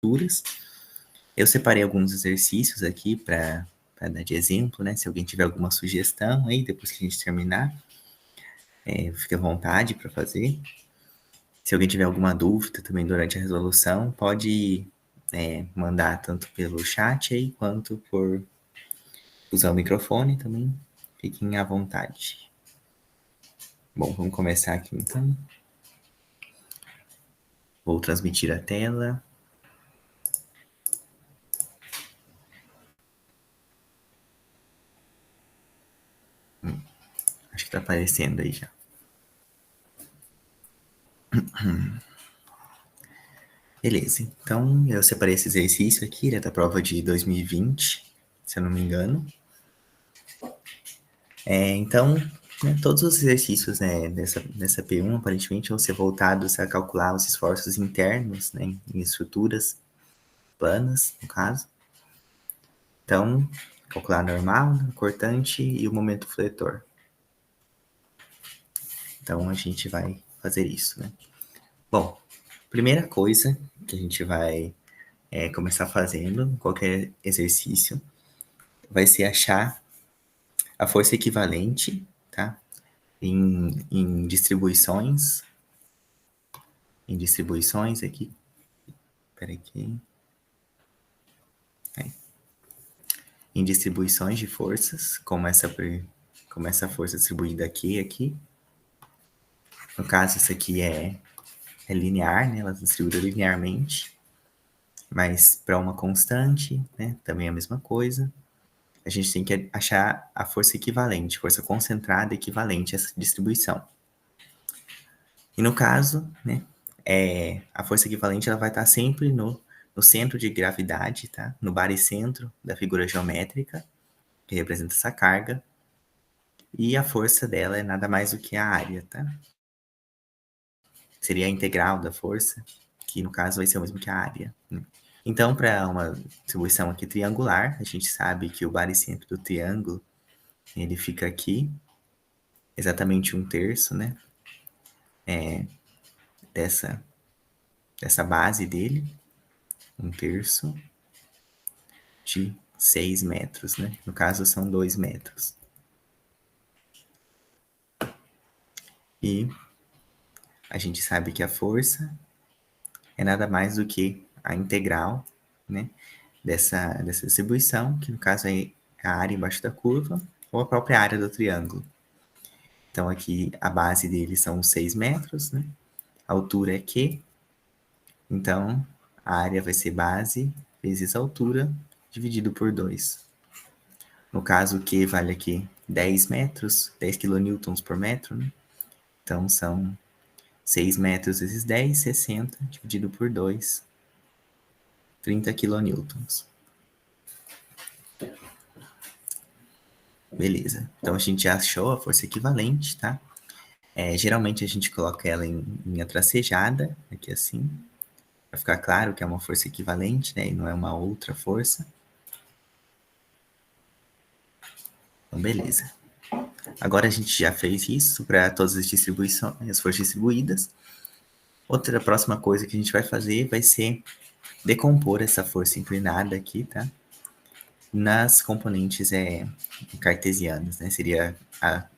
estruturas. Eu separei alguns exercícios aqui para dar de exemplo, né? Se alguém tiver alguma sugestão aí, depois que a gente terminar, fique à vontade para fazer. Se alguém tiver alguma dúvida também durante a resolução, pode mandar tanto pelo chat aí, quanto por usar o microfone também. Fiquem à vontade. Bom, vamos começar aqui então. Vou transmitir a tela. Acho que tá aparecendo aí já. Beleza, então eu separei esse exercício aqui, ele é da prova de 2020, se eu não me engano. Então, né, todos os exercícios dessa P1, aparentemente, vão ser voltados a calcular os esforços internos, né, em estruturas planas, no caso. Então, calcular normal, cortante e o momento fletor. Então, a gente vai fazer isso, né? Bom, primeira coisa que a gente vai começar fazendo em qualquer exercício vai ser achar a força equivalente, tá? Em distribuições aqui. Espera aqui. Em distribuições de forças, como essa força distribuída aqui. No caso, isso aqui é linear, né? Ela é distribuída linearmente. Mas para uma constante, né? Também é a mesma coisa. A gente tem que achar a força equivalente, força concentrada equivalente a essa distribuição. E no caso, né? A força equivalente ela vai estar sempre no centro de gravidade, tá? No baricentro da figura geométrica, que representa essa carga. E a força dela é nada mais do que a área, tá? Seria a integral da força, que no caso vai ser o mesmo que a área, né? Então, para uma distribuição aqui triangular, a gente sabe que o baricentro do triângulo, ele fica aqui, exatamente 1/3, né? Dessa base dele, 1/3 de 6 metros, né? No caso, são 2 metros. E a gente sabe que a força é nada mais do que a integral, né? Dessa distribuição, que no caso é a área embaixo da curva, ou a própria área do triângulo. Então, aqui a base dele são 6 metros, né? A altura é Q. Então, a área vai ser base vezes a altura, dividido por 2. No caso, o Q vale aqui 10 metros, 10 kN por metro, né? Então, são 6 metros vezes 10, 60, dividido por 2, 30 kN. Beleza. Então, a gente já achou a força equivalente, tá? Geralmente, a gente coloca ela em linha tracejada, aqui assim, para ficar claro que é uma força equivalente, né? E não é uma outra força. Então, beleza. Agora a gente já fez isso para todas as distribuições, as forças distribuídas. Outra próxima coisa que a gente vai fazer vai ser decompor essa força inclinada aqui, tá? Nas componentes cartesianas, né? Seria a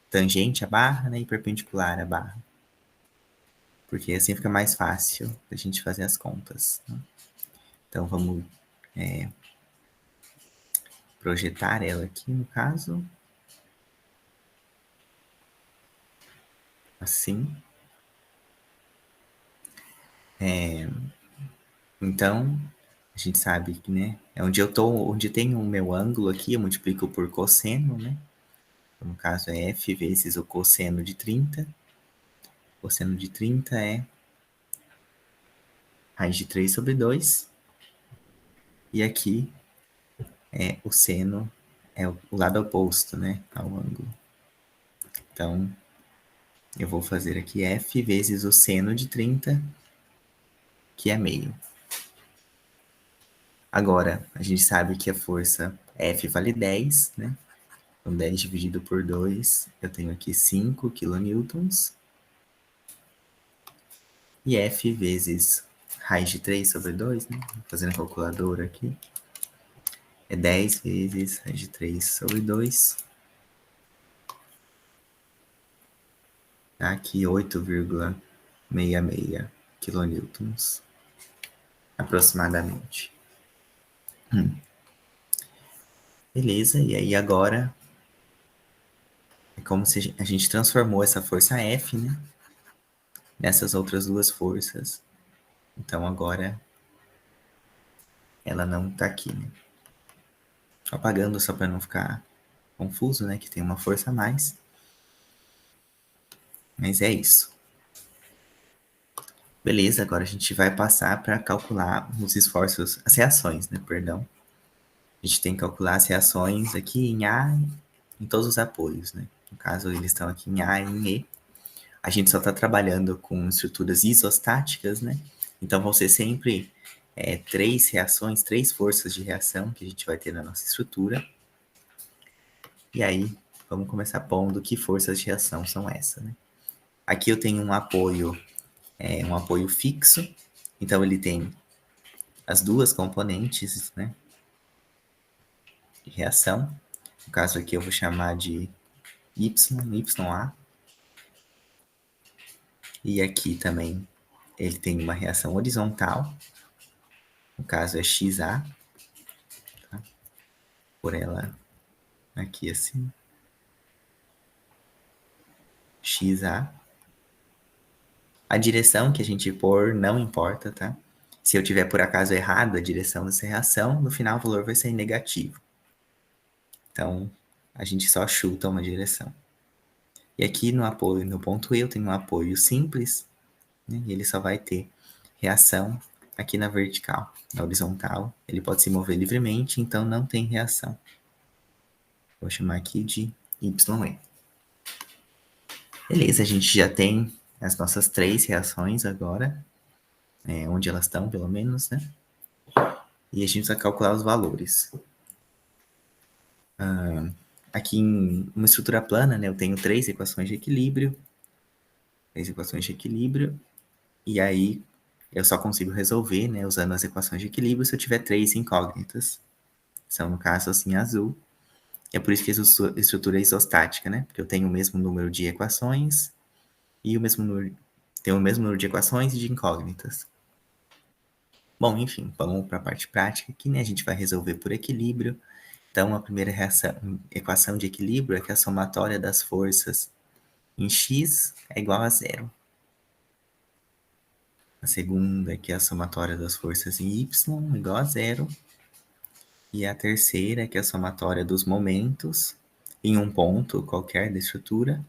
tangente à barra, né? E perpendicular à barra. Porque assim fica mais fácil a gente fazer as contas, né? Então, vamos projetar ela aqui, no caso. Assim. Então, a gente sabe que, né? Onde tem o meu ângulo aqui, eu multiplico por cosseno, né? Então, no caso, é F vezes o cosseno de 30. O cosseno de 30 é raiz de 3 sobre 2. E aqui o seno é o lado oposto, né? Ao ângulo. Então, eu vou fazer aqui F vezes o seno de 30, que é meio. Agora, a gente sabe que a força F vale 10, né? Então, 10 dividido por 2, eu tenho aqui 5 kN. E F vezes raiz de 3 sobre 2, né? Fazendo a calculadora aqui. É 10 vezes raiz de 3 sobre 2. Tá aqui 8,66 quilonewtons, aproximadamente. Beleza, e aí agora é como se a gente transformou essa força F, né, nessas outras duas forças. Então agora ela não tá aqui, né? Apagando só para não ficar confuso, né, que tem uma força a mais. Mas é isso. Beleza, agora a gente vai passar para calcular os esforços, as reações, né, perdão. A gente tem que calcular as reações aqui em A, em todos os apoios, né? No caso, eles estão aqui em A e em E. A gente só está trabalhando com estruturas isostáticas, né? Então vão ser sempre três reações, três forças de reação que a gente vai ter na nossa estrutura. E aí, vamos começar pondo que forças de reação são essas, né? Aqui eu tenho um apoio fixo, então ele tem as duas componentes, né, de reação. No caso aqui eu vou chamar de YA. E aqui também ele tem uma reação horizontal, no caso é XA, tá? Por ela aqui assim, XA. A direção que a gente pôr não importa, tá? Se eu tiver por acaso errado a direção dessa reação, no final o valor vai ser negativo. Então, a gente só chuta uma direção. E aqui no apoio, no ponto E, eu tenho um apoio simples, né? E ele só vai ter reação aqui na vertical. Na horizontal, ele pode se mover livremente, então não tem reação. Vou chamar aqui de YE. Beleza, a gente já tem as nossas três reações agora, onde elas estão, pelo menos, né? E a gente vai calcular os valores. Aqui em uma estrutura plana, né, eu tenho três equações de equilíbrio. E aí eu só consigo resolver, né, usando as equações de equilíbrio se eu tiver três incógnitas. São, no caso, assim, azul. É por isso que a estrutura é isostática, né? Porque eu tenho o mesmo número de equações e tenho o mesmo número de equações e de incógnitas. Bom, enfim, vamos para a parte prática aqui, né? A gente vai resolver por equilíbrio. Então, a primeira equação de equilíbrio é que a somatória das forças em x é igual a zero. A segunda é que a somatória das forças em y é igual a zero. E a terceira é que a somatória dos momentos em um ponto qualquer da estrutura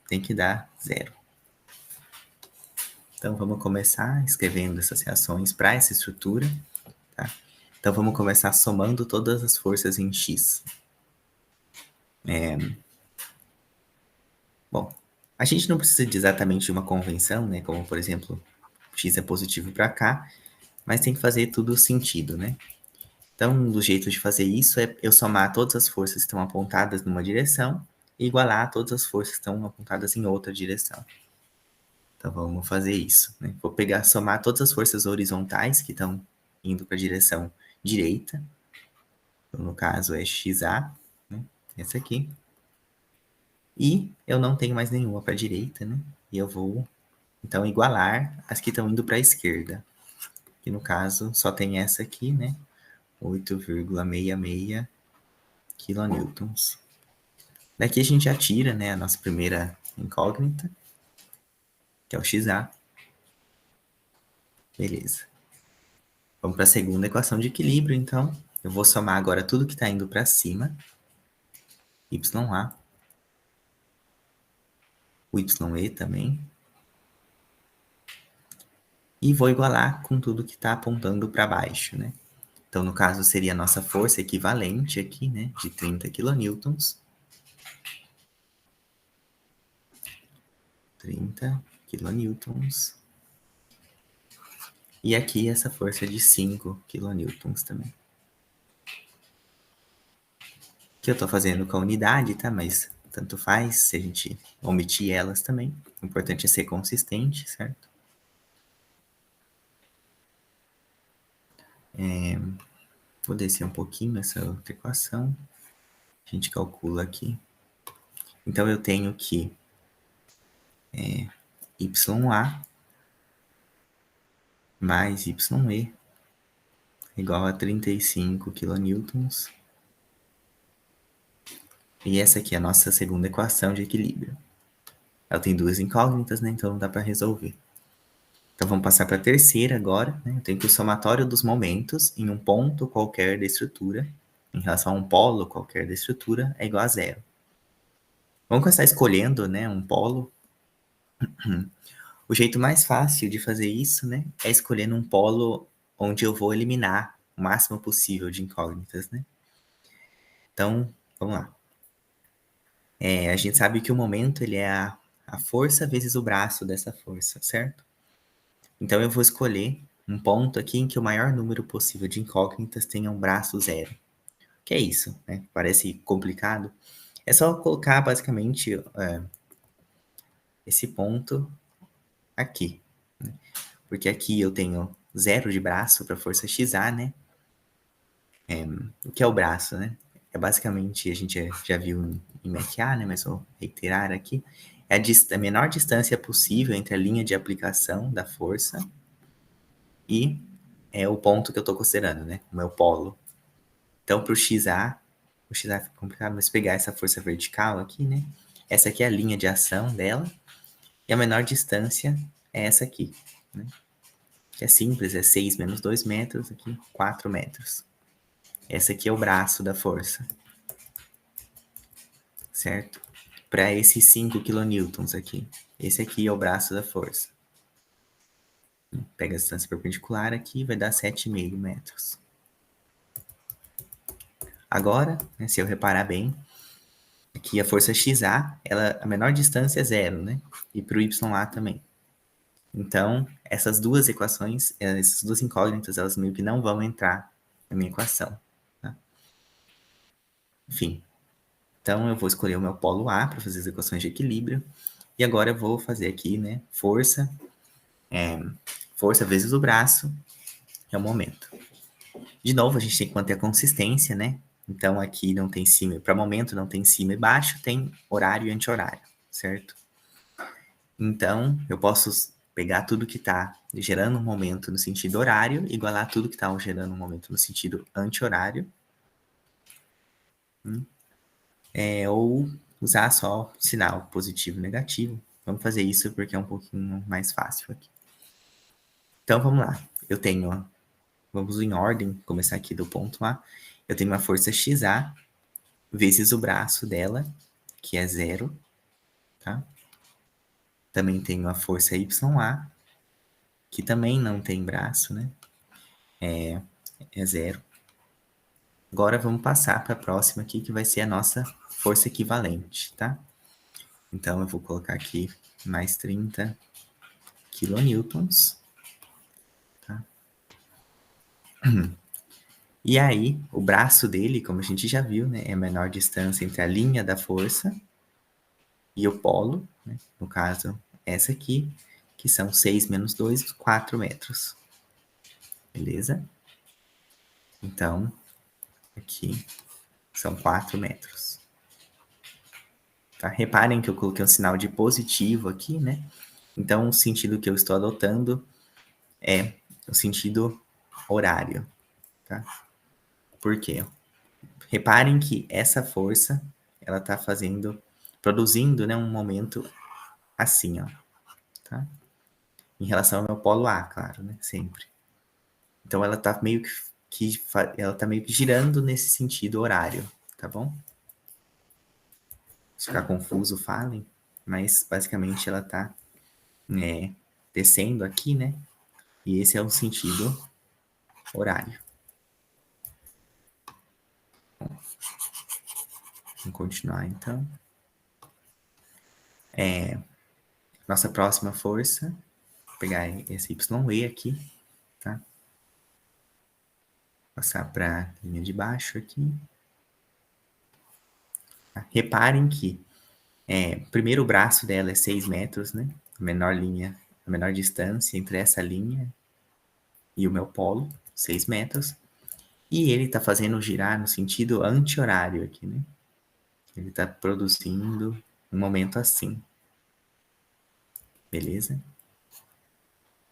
tem que dar zero. Então, vamos começar escrevendo essas reações para essa estrutura. Tá? Então, vamos começar somando todas as forças em x. Bom, a gente não precisa de exatamente uma convenção, né? Como, por exemplo, x é positivo para cá, mas tem que fazer tudo sentido, né? Então, um dos jeitos de fazer isso é eu somar todas as forças que estão apontadas numa direção e igualar todas as forças que estão apontadas em outra direção. Então, vamos fazer isso, né? Vou somar todas as forças horizontais que estão indo para a direção direita. Então, no caso, é XA, né? Essa aqui. E eu não tenho mais nenhuma para a direita, né? E eu vou, então, igualar as que estão indo para a esquerda. Que no caso, só tem essa aqui, né? 8,66 quilonewtons. Daqui a gente já tira, né, a nossa primeira incógnita, que é o XA. Beleza. Vamos para a segunda equação de equilíbrio, então. Eu vou somar agora tudo que está indo para cima. YA. O YE também. E vou igualar com tudo que está apontando para baixo, né? Então, no caso, seria a nossa força equivalente aqui, né, de 30 kN. 30 kN. E aqui essa força de 5 kN também. Que eu estou fazendo com a unidade, tá? Mas tanto faz se a gente omitir elas também. O importante é ser consistente, certo? Vou descer um pouquinho essa outra equação. A gente calcula aqui. Então, eu tenho que YA mais YE igual a 35 kN. E essa aqui é a nossa segunda equação de equilíbrio. Ela tem duas incógnitas, né? Então não dá para resolver. Então vamos passar para a terceira agora. Né? Eu tenho que o somatório dos momentos em um ponto qualquer da estrutura, em relação a um polo qualquer da estrutura, é igual a zero. Vamos começar escolhendo, né, um polo. O jeito mais fácil de fazer isso, né, é escolhendo um polo onde eu vou eliminar o máximo possível de incógnitas, né? Então, vamos lá. A gente sabe que o momento ele é a força vezes o braço dessa força, certo? Então eu vou escolher um ponto aqui em que o maior número possível de incógnitas tenha um braço zero. Que é isso, né? Parece complicado. É só colocar basicamente esse ponto aqui. Né? Porque aqui eu tenho zero de braço para força XA, né? O que é o braço, né? É basicamente, a gente já viu em MACA, né? Mas vou reiterar aqui. É a menor distância possível entre a linha de aplicação da força e o ponto que eu estou considerando, né? O meu polo. Então, para o XA fica complicado, mas pegar essa força vertical aqui, né? Essa aqui é a linha de ação dela. E a menor distância é essa aqui, né? Que é simples, é 6 menos 2 metros, aqui 4 metros. Essa aqui é o braço da força, certo? Para esses 5 kN aqui. Esse aqui é o braço da força. Pega a distância perpendicular aqui, vai dar 7,5 metros. Agora, né, se eu reparar bem, aqui a força XA, a menor distância é zero, né? E para o YA também. Então, essas duas equações, essas duas incógnitas, elas meio que não vão entrar na minha equação. Tá? Enfim, então eu vou escolher o meu polo A para fazer as equações de equilíbrio. E agora eu vou fazer aqui, né, força vezes o braço, é o momento. De novo, a gente tem que manter a consistência, né? Então aqui não tem cima, para momento não tem cima e baixo, tem horário e anti-horário, certo? Então, eu posso pegar tudo que está gerando um momento no sentido horário, igualar tudo que está gerando um momento no sentido anti-horário, ou usar só sinal positivo e negativo. Vamos fazer isso porque é um pouquinho mais fácil aqui. Então, vamos lá. Eu tenho, vamos em ordem, começar aqui do ponto A. Eu tenho uma força XA vezes o braço dela, que é zero, tá? Também tenho a força YA, que também não tem braço, né? É zero. Agora vamos passar para a próxima aqui, que vai ser a nossa força equivalente, tá? Então eu vou colocar aqui mais 30 kN, tá? E aí, o braço dele, como a gente já viu, né, é a menor distância entre a linha da força e o polo, né? No caso, essa aqui, que são 6 menos 2, 4 metros. Beleza? Então, aqui são 4 metros. Tá? Reparem que eu coloquei um sinal de positivo aqui, né? Então, o sentido que eu estou adotando é o sentido horário, tá? Por quê? Reparem que essa força, ela está produzindo, né, um momento assim, ó, tá? Em relação ao meu polo A, claro, né? Sempre. Então, ela está meio ela tá meio que girando nesse sentido horário, tá bom? Se ficar confuso, falem. Mas, basicamente, ela está descendo aqui, né? E esse é o sentido horário. Bom, vamos continuar, então. Nossa próxima força, vou pegar esse YE aqui, tá? Passar para a linha de baixo aqui. Tá? Reparem que primeiro o braço dela é 6 metros, né? A menor distância entre essa linha e o meu polo, 6 metros. E ele está fazendo girar no sentido anti-horário aqui, né? Ele está produzindo um momento assim. Beleza?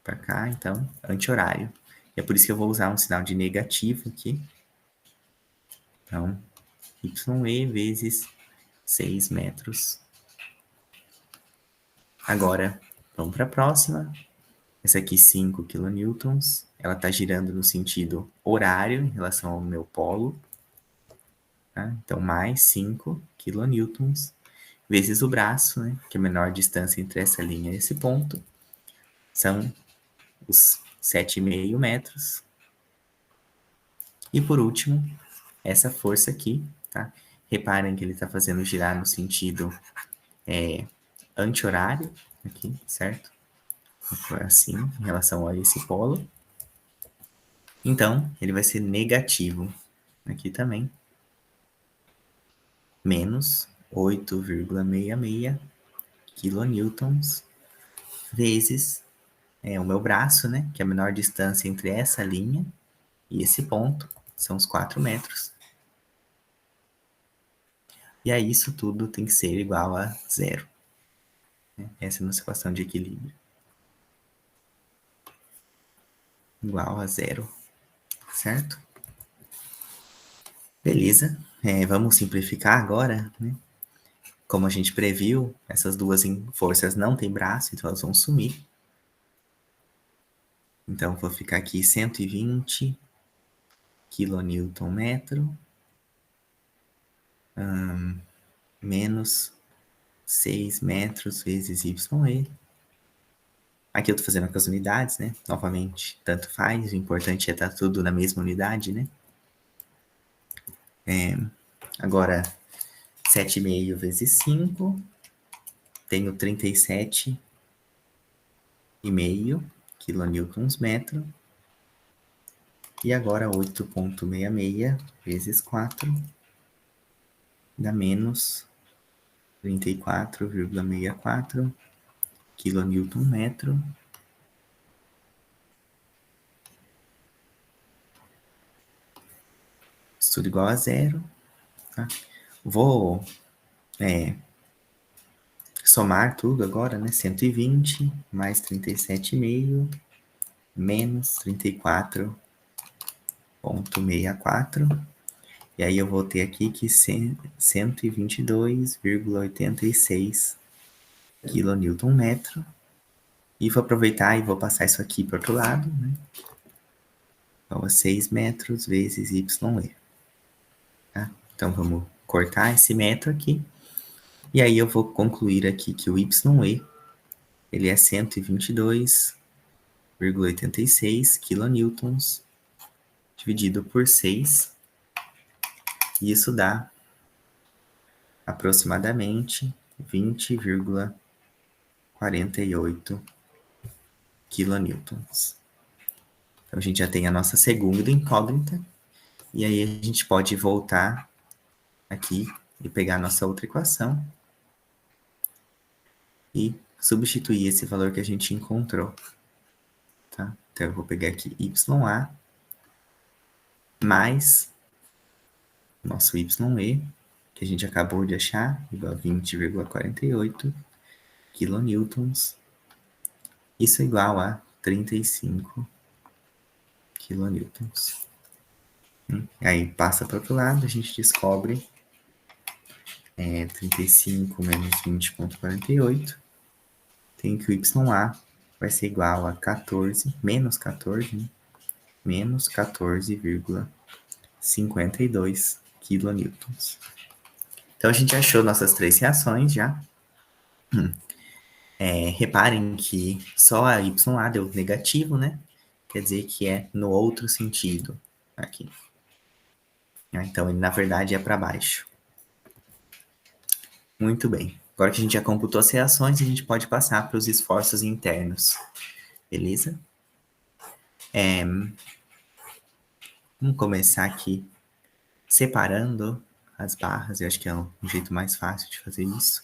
Para cá, então, anti-horário. E é por isso que eu vou usar um sinal de negativo aqui. Então, YE vezes 6 metros. Agora, vamos para a próxima. Essa aqui, 5 kN. Ela está girando no sentido horário em relação ao meu polo. Tá? Então, mais 5 kN vezes o braço, né? Que é a menor distância entre essa linha e esse ponto. São os 7,5 metros. E por último, essa força aqui, tá? Reparem que ele está fazendo girar no sentido anti-horário, aqui, certo? Assim, em relação a esse polo. Então, ele vai ser negativo aqui também. Menos 8,66 kN vezes o meu braço, né? Que é a menor distância entre essa linha e esse ponto. São os 4 metros. E aí, isso tudo tem que ser igual a zero. Essa é a nossa equação de equilíbrio. Igual a zero. Certo? Beleza. Vamos simplificar agora, né? Como a gente previu, essas duas forças não têm braço, então elas vão sumir. Então, vou ficar aqui 120 kN/metro menos 6 metros vezes YE. Aqui eu tô fazendo com as unidades, né? Novamente, tanto faz, o importante é estar tudo na mesma unidade, né? Agora, 7,5 vezes 5, tenho 37,5 kN/metro. E agora 8,66 vezes 4 dá menos 34,64 kN/metro. Isso tudo igual a zero. Tá? Vou somar tudo agora, né? 120 mais 37,5 menos 34,64. E aí eu vou ter aqui que 122,86 kN/metro. E vou aproveitar e vou passar isso aqui para o outro lado, né? Igual a 6 metros vezes YE. Tá? Então vamos cortar esse metro aqui. E aí eu vou concluir aqui que o YE ele é 122,86 kN dividido por 6. E isso dá aproximadamente 20,48 kN. Então a gente já tem a nossa segunda incógnita. E aí a gente pode voltar aqui e pegar a nossa outra equação e substituir esse valor que a gente encontrou. Tá? Então eu vou pegar aqui YA mais nosso YE, que a gente acabou de achar, igual a 20,48 kN. Isso é igual a 35 kN. Aí passa para o outro lado, a gente descobre 35 menos 20,48. Tem que o YA vai ser igual a 14, menos 14, né? Menos 14,52 kN. Então a gente achou nossas três reações já. Reparem que só a YA deu negativo, né? Quer dizer que é no outro sentido aqui. Então ele na verdade é para baixo. Muito bem. Agora que a gente já computou as reações, a gente pode passar para os esforços internos. Beleza? Vamos começar aqui separando as barras. Eu acho que é um jeito mais fácil de fazer isso.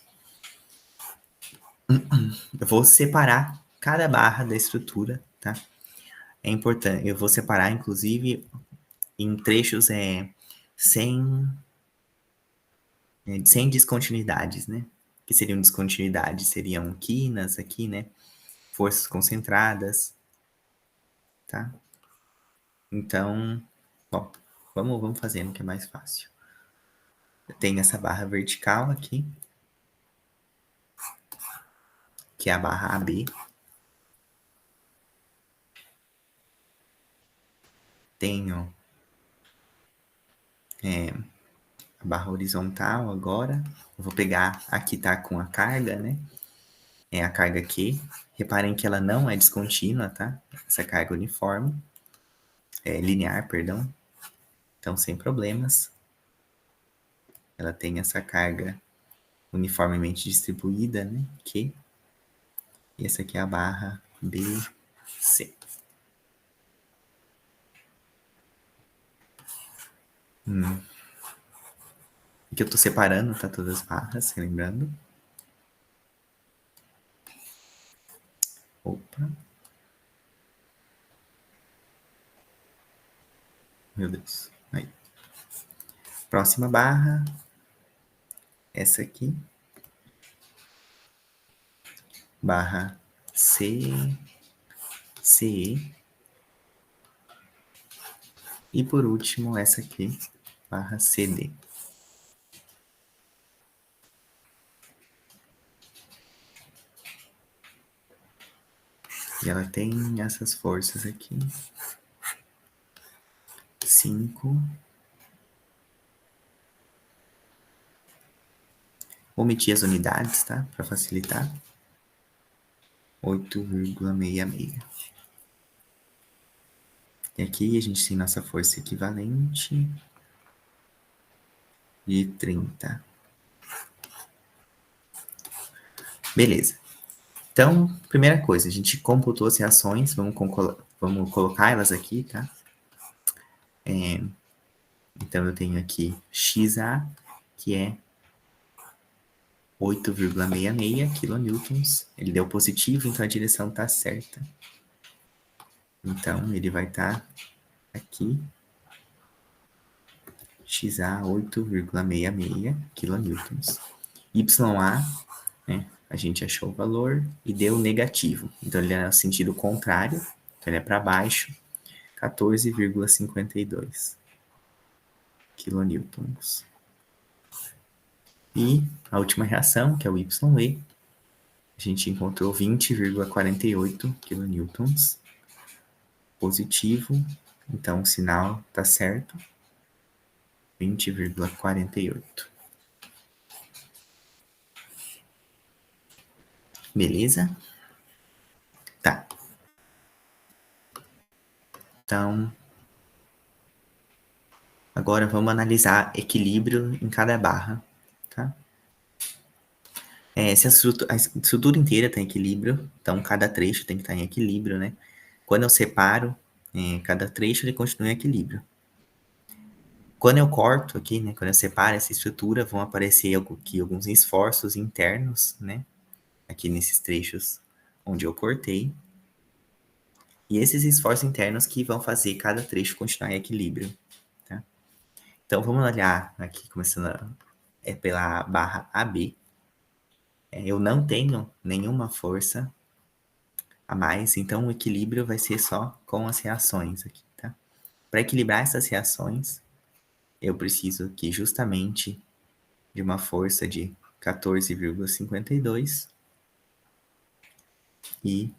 Eu vou separar cada barra da estrutura, tá? É importante, eu vou separar, inclusive, em trechos sem, sem descontinuidades, né? Que seriam descontinuidades, seriam quinas aqui, né? Forças concentradas, tá? Então, bom, vamos fazendo que é mais fácil. Eu tenho essa barra vertical aqui, que é a barra AB. Tenho a barra horizontal agora. Eu vou pegar, aqui tá com a carga, né? É a carga Q. Reparem que ela não é descontínua, tá? Essa carga uniforme. É linear, perdão. Então, sem problemas. Ela tem essa carga uniformemente distribuída, né? Q. E essa aqui é a barra BC. Aqui eu tô separando, tá? Todas as barras, lembrando. Opa. Meu Deus. Aí. Próxima barra. Essa aqui. Barra C, CE. E por último, essa aqui, barra CD. E ela tem essas forças aqui. 5. Omitir as unidades, tá? Para facilitar. 8,66. E aqui a gente tem nossa força equivalente de 30. Beleza. Então, primeira coisa, a gente computou as reações, vamos colocar elas aqui, tá? Então, eu tenho aqui XA, que é 8,66 kN. Ele deu positivo, então a direção está certa. Então, ele vai estar aqui, XA 8,66 kN. YA, né, a gente achou o valor e deu negativo. Então, ele é no sentido contrário, então ele é para baixo, 14,52 kN. E a última reação, que é o YE, a gente encontrou 20,48 kN. Positivo, então o sinal está certo, 20,48. Beleza? Tá. Então, agora vamos analisar equilíbrio em cada barra, tá? Se a estrutura inteira tem equilíbrio, então cada trecho tem que estar em equilíbrio, né? Quando eu separo, cada trecho ele continua em equilíbrio. Quando eu corto aqui, né, quando eu separo essa estrutura, vão aparecer aqui alguns esforços internos, né? Aqui nesses trechos onde eu cortei. E esses esforços internos que vão fazer cada trecho continuar em equilíbrio, tá? Então, vamos olhar aqui, começando pela barra AB. Eu não tenho nenhuma força a mais, então o equilíbrio vai ser só com as reações aqui, tá? Para equilibrar essas reações, eu preciso aqui justamente de uma força de 14,52 e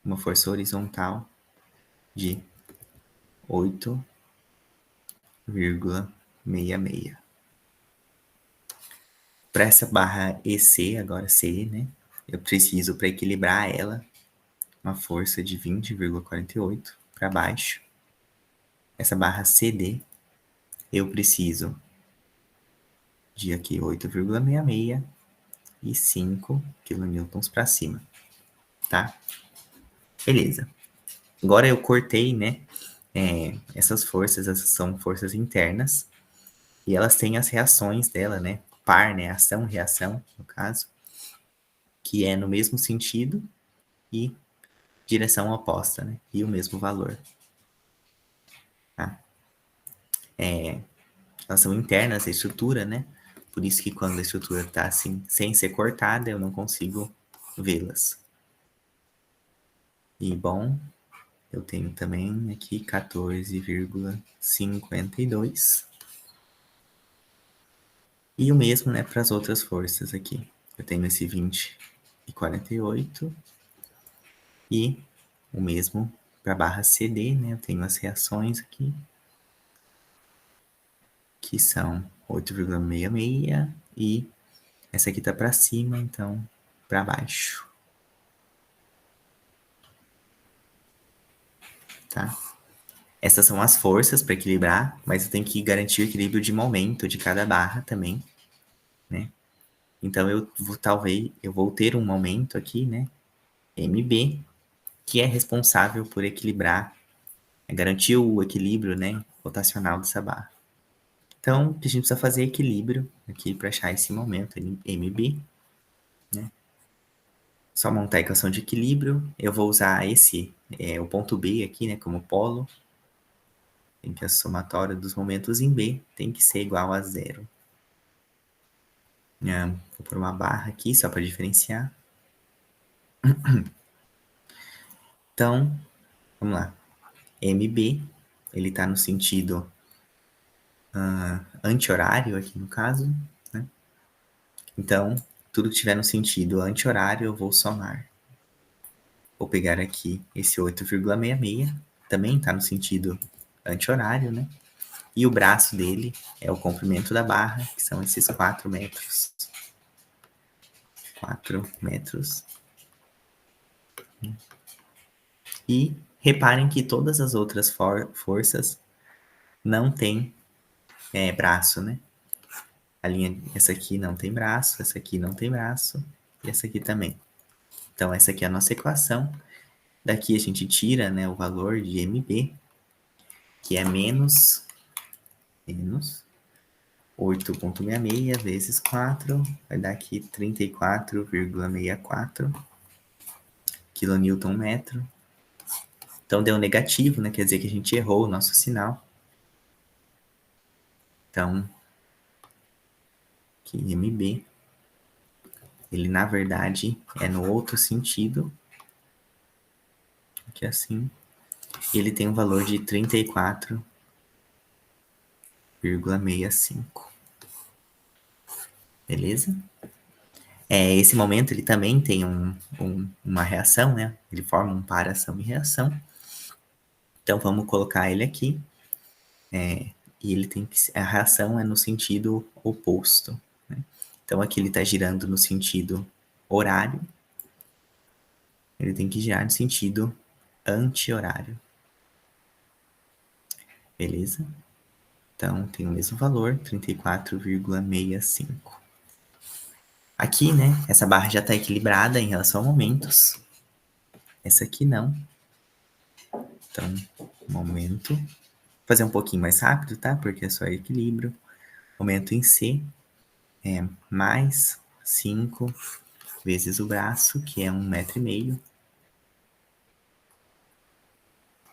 uma força horizontal de 8,66. Para essa barra EC, agora CE, né? Eu preciso, para equilibrar ela, uma força de 20,48 para baixo. Essa barra CD, eu preciso de aqui 8,66 e 5 kN para cima, tá? Beleza. Agora eu cortei, né? Essas são forças internas e elas têm as reações dela, né? Par, né? Ação-reação, no caso, que é no mesmo sentido e direção oposta, né? E o mesmo valor. Tá? Elas são internas da estrutura, né? Por isso que quando a estrutura está assim, sem ser cortada, eu não consigo vê-las. E, bom, eu tenho também aqui 14,52. E o mesmo, né, para as outras forças aqui. Eu tenho esse 20,48. E o mesmo para a barra CD, né? Eu tenho as reações aqui, que são 8,66. E essa aqui tá para cima, então para baixo. Tá? Essas são as forças para equilibrar, mas eu tenho que garantir o equilíbrio de momento de cada barra também, né? Então talvez eu vou ter um momento aqui, né? MB, que é responsável por equilibrar, garantir o equilíbrio, né, rotacional dessa barra. Então, a gente precisa fazer equilíbrio aqui para achar esse momento MB, né? Só montar a equação de equilíbrio. Eu vou usar o ponto B aqui, né, como polo. Tem que a somatória dos momentos em B tem que ser igual a zero. Vou pôr uma barra aqui só para diferenciar. Então, vamos lá. MB, ele está no sentido anti-horário aqui no caso, né? Então, tudo que tiver no sentido anti-horário eu vou somar. Vou pegar aqui esse 8,66, também está no sentido anti-horário, né? E o braço dele é o comprimento da barra, que são esses 4 metros. 4 metros. E reparem que todas as outras forças não têm braço, né? Essa aqui não tem braço, essa aqui não tem braço, e essa aqui também. Então, essa aqui é a nossa equação. Daqui a gente tira, né, o valor de MB, que é menos 8,66 vezes 4, vai dar aqui 34,64 kNm. Então, deu negativo, né? Quer dizer que a gente errou o nosso sinal. Então, que MB, ele na verdade é no outro sentido, que é assim, e ele tem um valor de 34,65. Beleza? Esse momento ele também tem uma reação, né? Ele forma um par ação e reação. Então vamos colocar ele aqui. E ele tem que a reação é no sentido oposto, né? Então aqui ele está girando no sentido horário. Ele tem que girar no sentido anti-horário. Beleza? Então tem o mesmo valor, 34,65. Aqui, né, essa barra já está equilibrada em relação a momentos. Essa aqui não. Então, momento. Vou fazer um pouquinho mais rápido, tá? Porque é só equilíbrio. Momento em C é mais 5 vezes o braço, que é 1,5 m.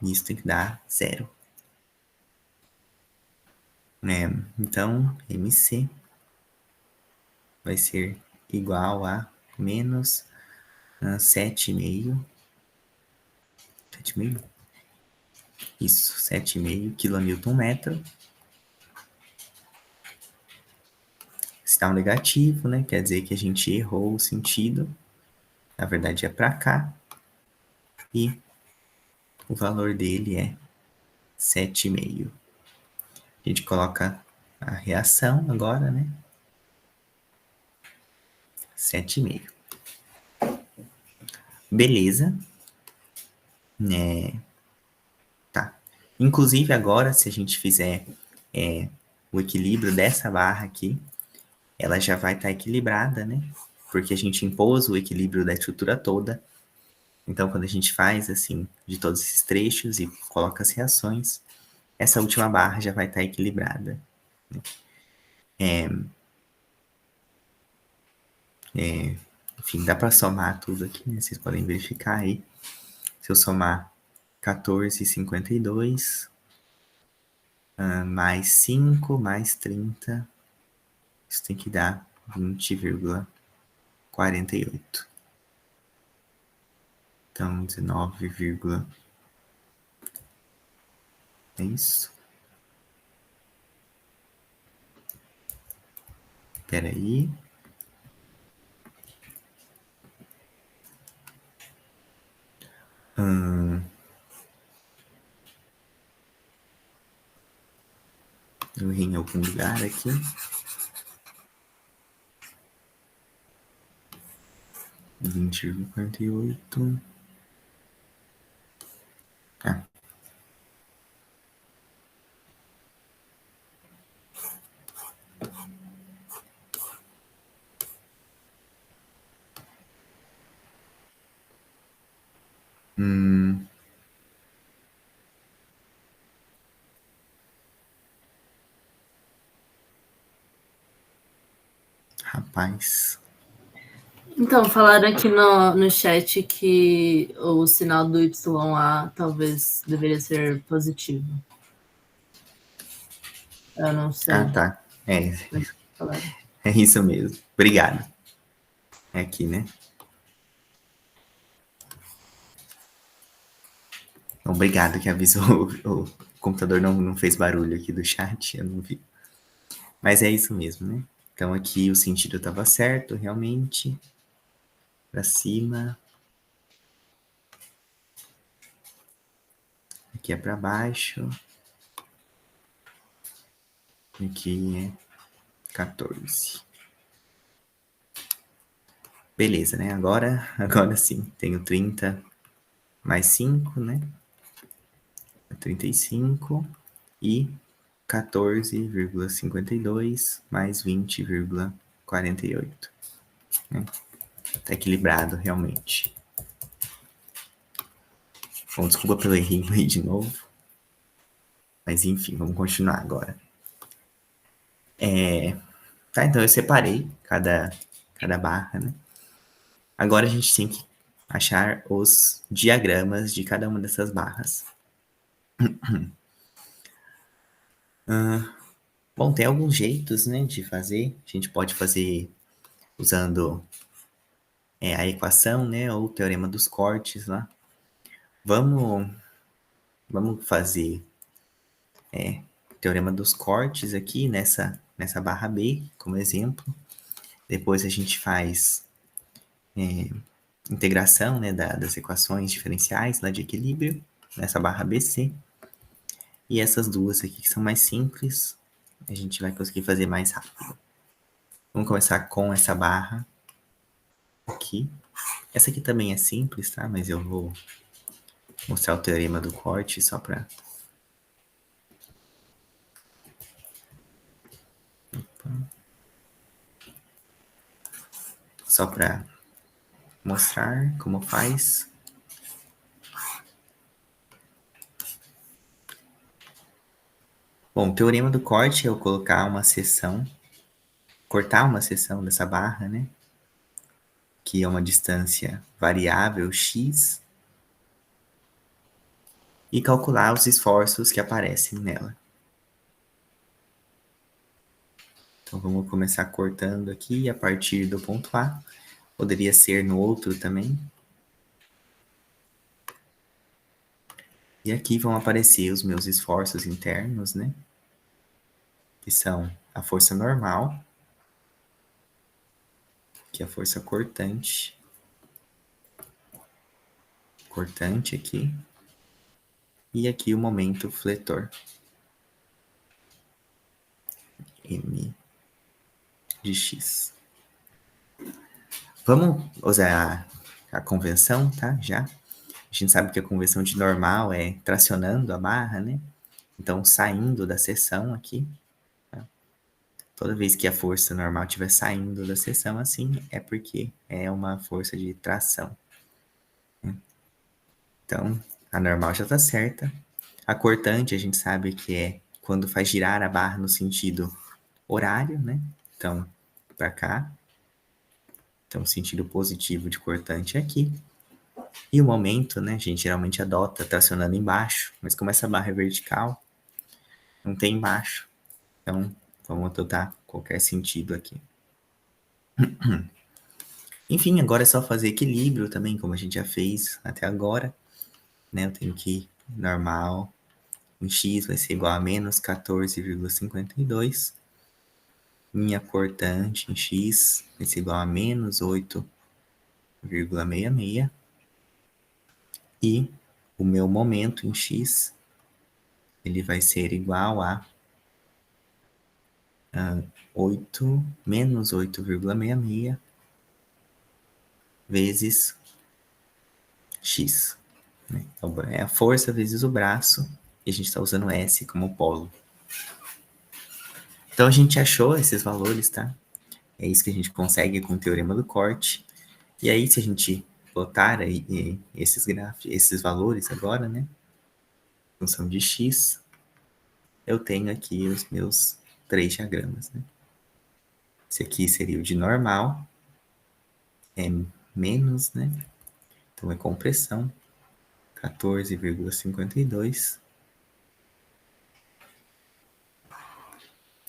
Isso tem que dar 0. Então, MC vai ser igual a menos 7,5. 7,5? Isso, 7,5 kNm. Sinal negativo, né? Quer dizer que a gente errou o sentido. Na verdade é para cá. E o valor dele é 7,5. A gente coloca a reação agora, né? 7,5. Beleza. Tá. Inclusive agora, se a gente fizer o equilíbrio dessa barra aqui, ela já vai estar equilibrada, né? Porque a gente impôs o equilíbrio da estrutura toda. Então, quando a gente faz assim, de todos esses trechos e coloca as reações, essa última barra já vai estar equilibrada. Enfim, dá para somar tudo aqui, né? Vocês podem verificar aí. Se eu somar 14,52 mais 5 mais 30, isso tem que dar 20,48. Então, 19, é isso. Espera aí. Eu errei em algum lugar aqui. 20,48. Ah. Rapaz. Então, falaram aqui no chat que o sinal do YA talvez deveria ser positivo. Eu não sei. Ah, tá. É isso mesmo. Obrigado. É aqui, né? Obrigado que avisou. O computador não fez barulho aqui do chat, eu não vi. Mas é isso mesmo, né? Então aqui o sentido estava certo, realmente. Para cima. Aqui é para baixo. Aqui é 14. Beleza, né? Agora sim. Tenho 30 mais 5, né? 35 e 14,52 mais 20,48. Né? Tá equilibrado, realmente. Bom, desculpa pelo errinho aí de novo. Mas enfim, vamos continuar agora. Tá, então eu separei cada barra, né? Agora a gente tem que achar os diagramas de cada uma dessas barras. Bom, tem alguns jeitos, né, de fazer. A gente pode fazer usando a equação, né, ou o teorema dos cortes lá. Vamos fazer o teorema dos cortes aqui nessa barra B, como exemplo. Depois a gente faz integração, né, das equações diferenciais lá de equilíbrio, nessa barra BC. E essas duas aqui que são mais simples, a gente vai conseguir fazer mais rápido. Vamos começar com essa barra aqui. Essa aqui também é simples, tá? Mas eu vou mostrar o teorema do corte só para... Só para mostrar como faz. Bom, o teorema do corte é eu colocar uma seção, cortar uma seção dessa barra, né? Que é uma distância variável x, e calcular os esforços que aparecem nela. Então vamos começar cortando aqui a partir do ponto A. Poderia ser no outro também. E aqui vão aparecer os meus esforços internos, né? Que são a força normal, que é a força cortante. Cortante aqui. E aqui o momento fletor. M de X. Vamos usar a convenção, tá? Já. A gente sabe que a convenção de normal é tracionando a barra, né? Então, saindo da seção aqui. Tá? Toda vez que a força normal estiver saindo da seção assim, é porque é uma força de tração. Né? Então, a normal já está certa. A cortante, a gente sabe que é quando faz girar a barra no sentido horário, né? Então, para cá. Então, o sentido positivo de cortante é aqui. E o momento, né, a gente geralmente adota tracionando embaixo, mas como essa barra é vertical, não tem embaixo. Então, vamos adotar qualquer sentido aqui. Enfim, agora é só fazer equilíbrio também, como a gente já fez até agora. Né? Eu tenho que ir normal em x vai ser igual a menos 14,52. Minha cortante em x vai ser igual a menos 8,66. E o meu momento em x, ele vai ser igual a 8 menos 8,66 vezes x. Né? Então, é a força vezes o braço, e a gente está usando S como polo. Então, a gente achou esses valores, tá? É isso que a gente consegue com o teorema do corte. E aí, se a gente botar aí esses gráficos, esses valores agora, né? Função de x, eu tenho aqui os meus 3 diagramas, né? Esse aqui seria o de normal, é menos, né? Então, é compressão, 14,52.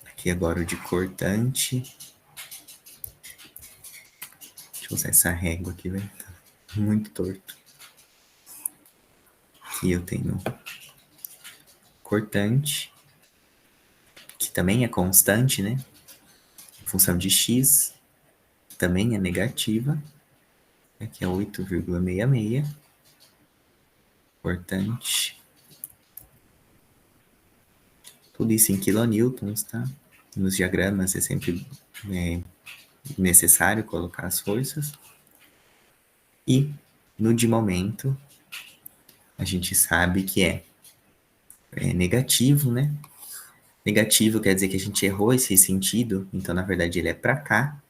Aqui agora o de cortante. Deixa eu usar essa régua aqui, velho. Tá muito torto. Aqui eu tenho cortante, que também é constante, né? Função de x também é negativa. Aqui é 8,66. Cortante. Tudo isso em quilonewtons, tá? Nos diagramas é sempre necessário colocar as forças. E no de momento, a gente sabe que é negativo, né? Negativo quer dizer que a gente errou esse sentido, então na verdade ele é para cá,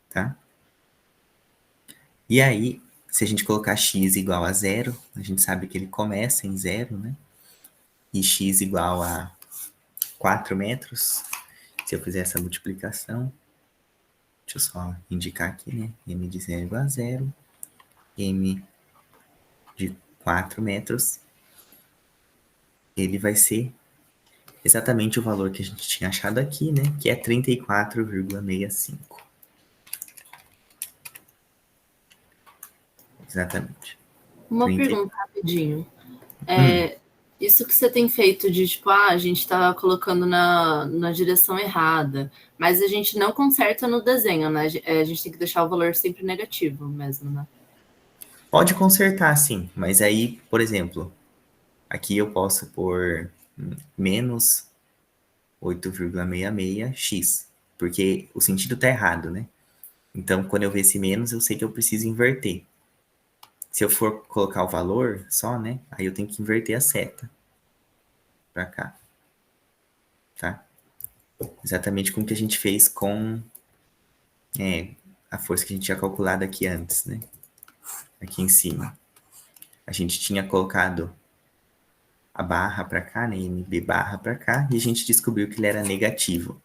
tá? E aí, se a gente colocar x igual a zero, a gente sabe que ele começa em zero, né? E x igual a 4 metros, se eu fizer essa multiplicação, deixa eu só indicar aqui, né? M de zero igual a zero, M de 4 metros, ele vai ser exatamente o valor que a gente tinha achado aqui, né? Que é 34,65. Exatamente. Uma 30... pergunta rapidinho. Isso que você tem feito de tipo, a gente tá colocando na direção errada, mas a gente não conserta no desenho, né? A gente tem que deixar o valor sempre negativo mesmo, né? Pode consertar, sim, mas aí, por exemplo, aqui eu posso pôr menos 8,66x, porque o sentido tá errado, né? Então, quando eu ver esse menos, eu sei que eu preciso inverter. Se eu for colocar o valor só, né? Aí eu tenho que inverter a seta para cá, tá? Exatamente como que a gente fez com a força que a gente tinha calculado aqui antes, né? Aqui em cima. A gente tinha colocado a barra para cá, né? MB barra para cá, e a gente descobriu que ele era negativo.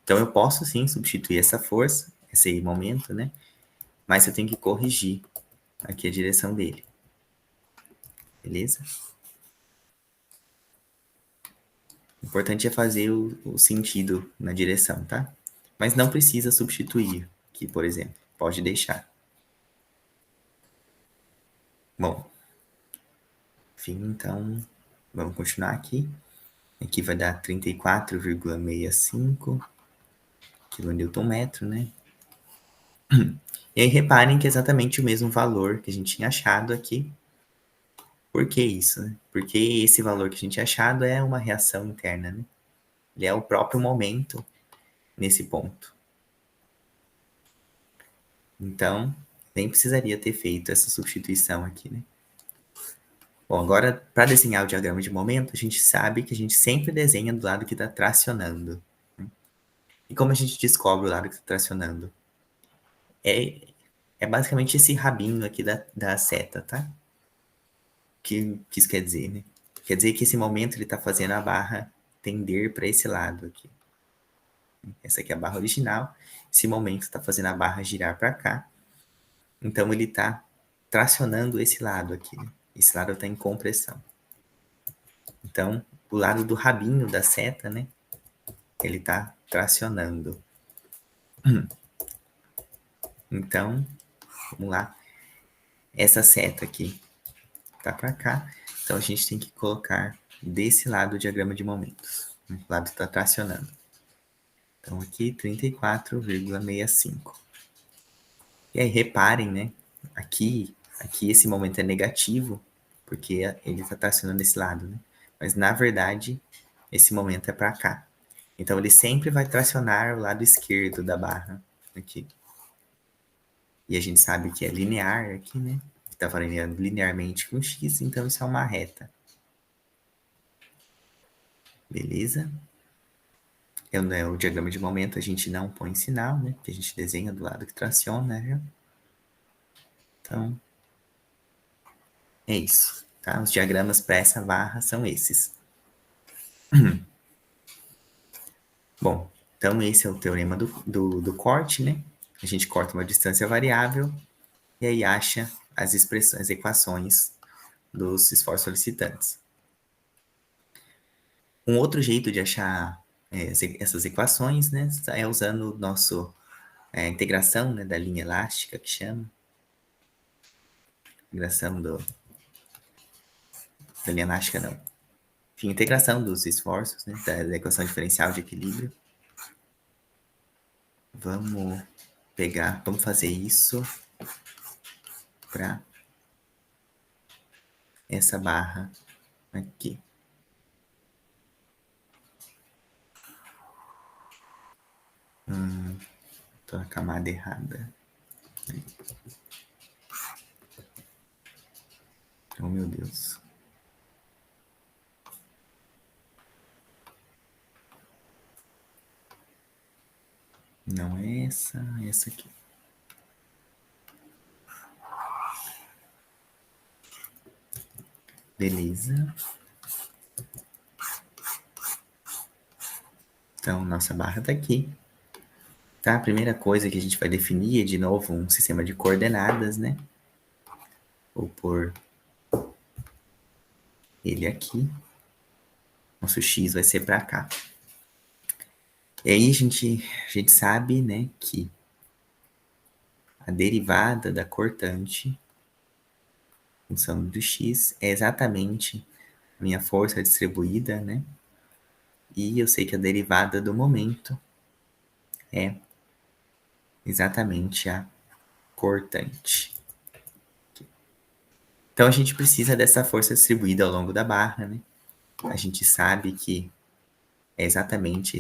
Então eu posso sim substituir essa força, esse momento, né? Mas eu tenho que corrigir aqui a direção dele. Beleza? O importante é fazer o sentido na direção, tá? Mas não precisa substituir aqui, por exemplo. Pode deixar. Bom, enfim, então, vamos continuar aqui. Aqui vai dar 34,65 kNm, né? E aí reparem que é exatamente o mesmo valor que a gente tinha achado aqui. Por que isso, né? Porque esse valor que a gente tinha achado é uma reação interna, né? Ele é o próprio momento nesse ponto. Então, nem precisaria ter feito essa substituição aqui, né? Bom, agora, para desenhar o diagrama de momento, a gente sabe que a gente sempre desenha do lado que está tracionando. Né? E como a gente descobre o lado que está tracionando? É basicamente esse rabinho aqui da seta, tá? Que isso quer dizer, né? Quer dizer que esse momento ele está fazendo a barra tender para esse lado aqui. Essa aqui é a barra original. Esse momento está fazendo a barra girar para cá. Então, ele está tracionando esse lado aqui, né? Esse lado está em compressão. Então, o lado do rabinho da seta, né? Ele está tracionando. Então, vamos lá. Essa seta aqui tá para cá. Então, a gente tem que colocar desse lado o diagrama de momentos. O lado está tracionando. Então, aqui, 34,65. E aí, reparem, né? Aqui esse momento é negativo, porque ele está tracionando esse lado, né? Mas, na verdade, esse momento é para cá. Então, ele sempre vai tracionar o lado esquerdo da barra aqui. E a gente sabe que é linear aqui, né? Está variando linearmente com x, então isso é uma reta. Beleza? O diagrama de momento a gente não põe sinal, né? Porque a gente desenha do lado que traciona, né? Então, é isso. Tá? Os diagramas para essa barra são esses. Bom, então esse é o teorema do corte, né? A gente corta uma distância variável e aí acha as expressões, as equações dos esforços solicitantes. Um outro jeito de achar essas equações, né, é usando a integração, né, da linha elástica, que chama. Integração da linha elástica, não. Enfim, integração dos esforços, né, da equação diferencial de equilíbrio. Vamos fazer isso para essa barra aqui. Tô na camada errada. Oh, meu Deus. Não é essa, é essa aqui. Beleza. Então, nossa barra tá aqui. Tá? A primeira coisa que a gente vai definir é, de novo, um sistema de coordenadas, né? Vou pôr ele aqui. Nosso x vai ser para cá. E aí a gente sabe, né, que a derivada da cortante, função do x, é exatamente a minha força distribuída, né? E eu sei que a derivada do momento é exatamente a cortante. Então a gente precisa dessa força distribuída ao longo da barra, né? A gente sabe que é exatamente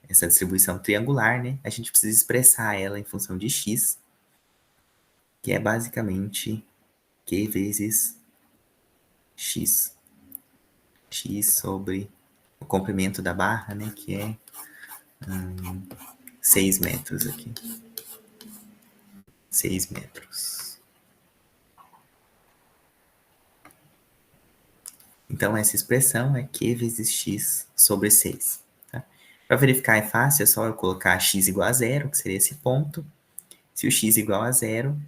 essa distribuição triangular, né? A gente precisa expressar ela em função de x, que é basicamente Q vezes x. X sobre o comprimento da barra, né? Que é 6 metros aqui. 6 metros. Então, essa expressão é Q vezes x sobre 6. Tá? Para verificar é fácil, é só eu colocar x igual a zero, que seria esse ponto. Se o x igual a zero,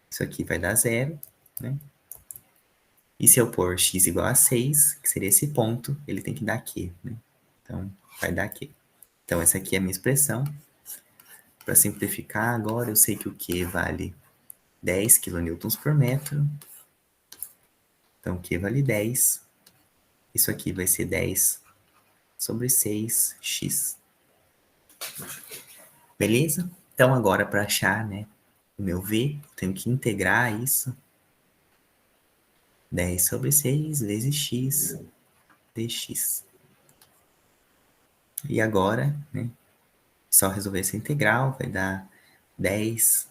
isso aqui vai dar zero, né? E se eu pôr x igual a 6, que seria esse ponto, ele tem que dar Q, né? Então, vai dar Q. Então, essa aqui é a minha expressão. Para simplificar, agora eu sei que o Q vale 10 kN por metro. Então, Q vale 10. Isso aqui vai ser 10 sobre 6x. Beleza? Então, agora para achar, né, o meu V, eu tenho que integrar isso. 10 sobre 6 vezes x dx. E agora, né, só resolver essa integral, vai dar 10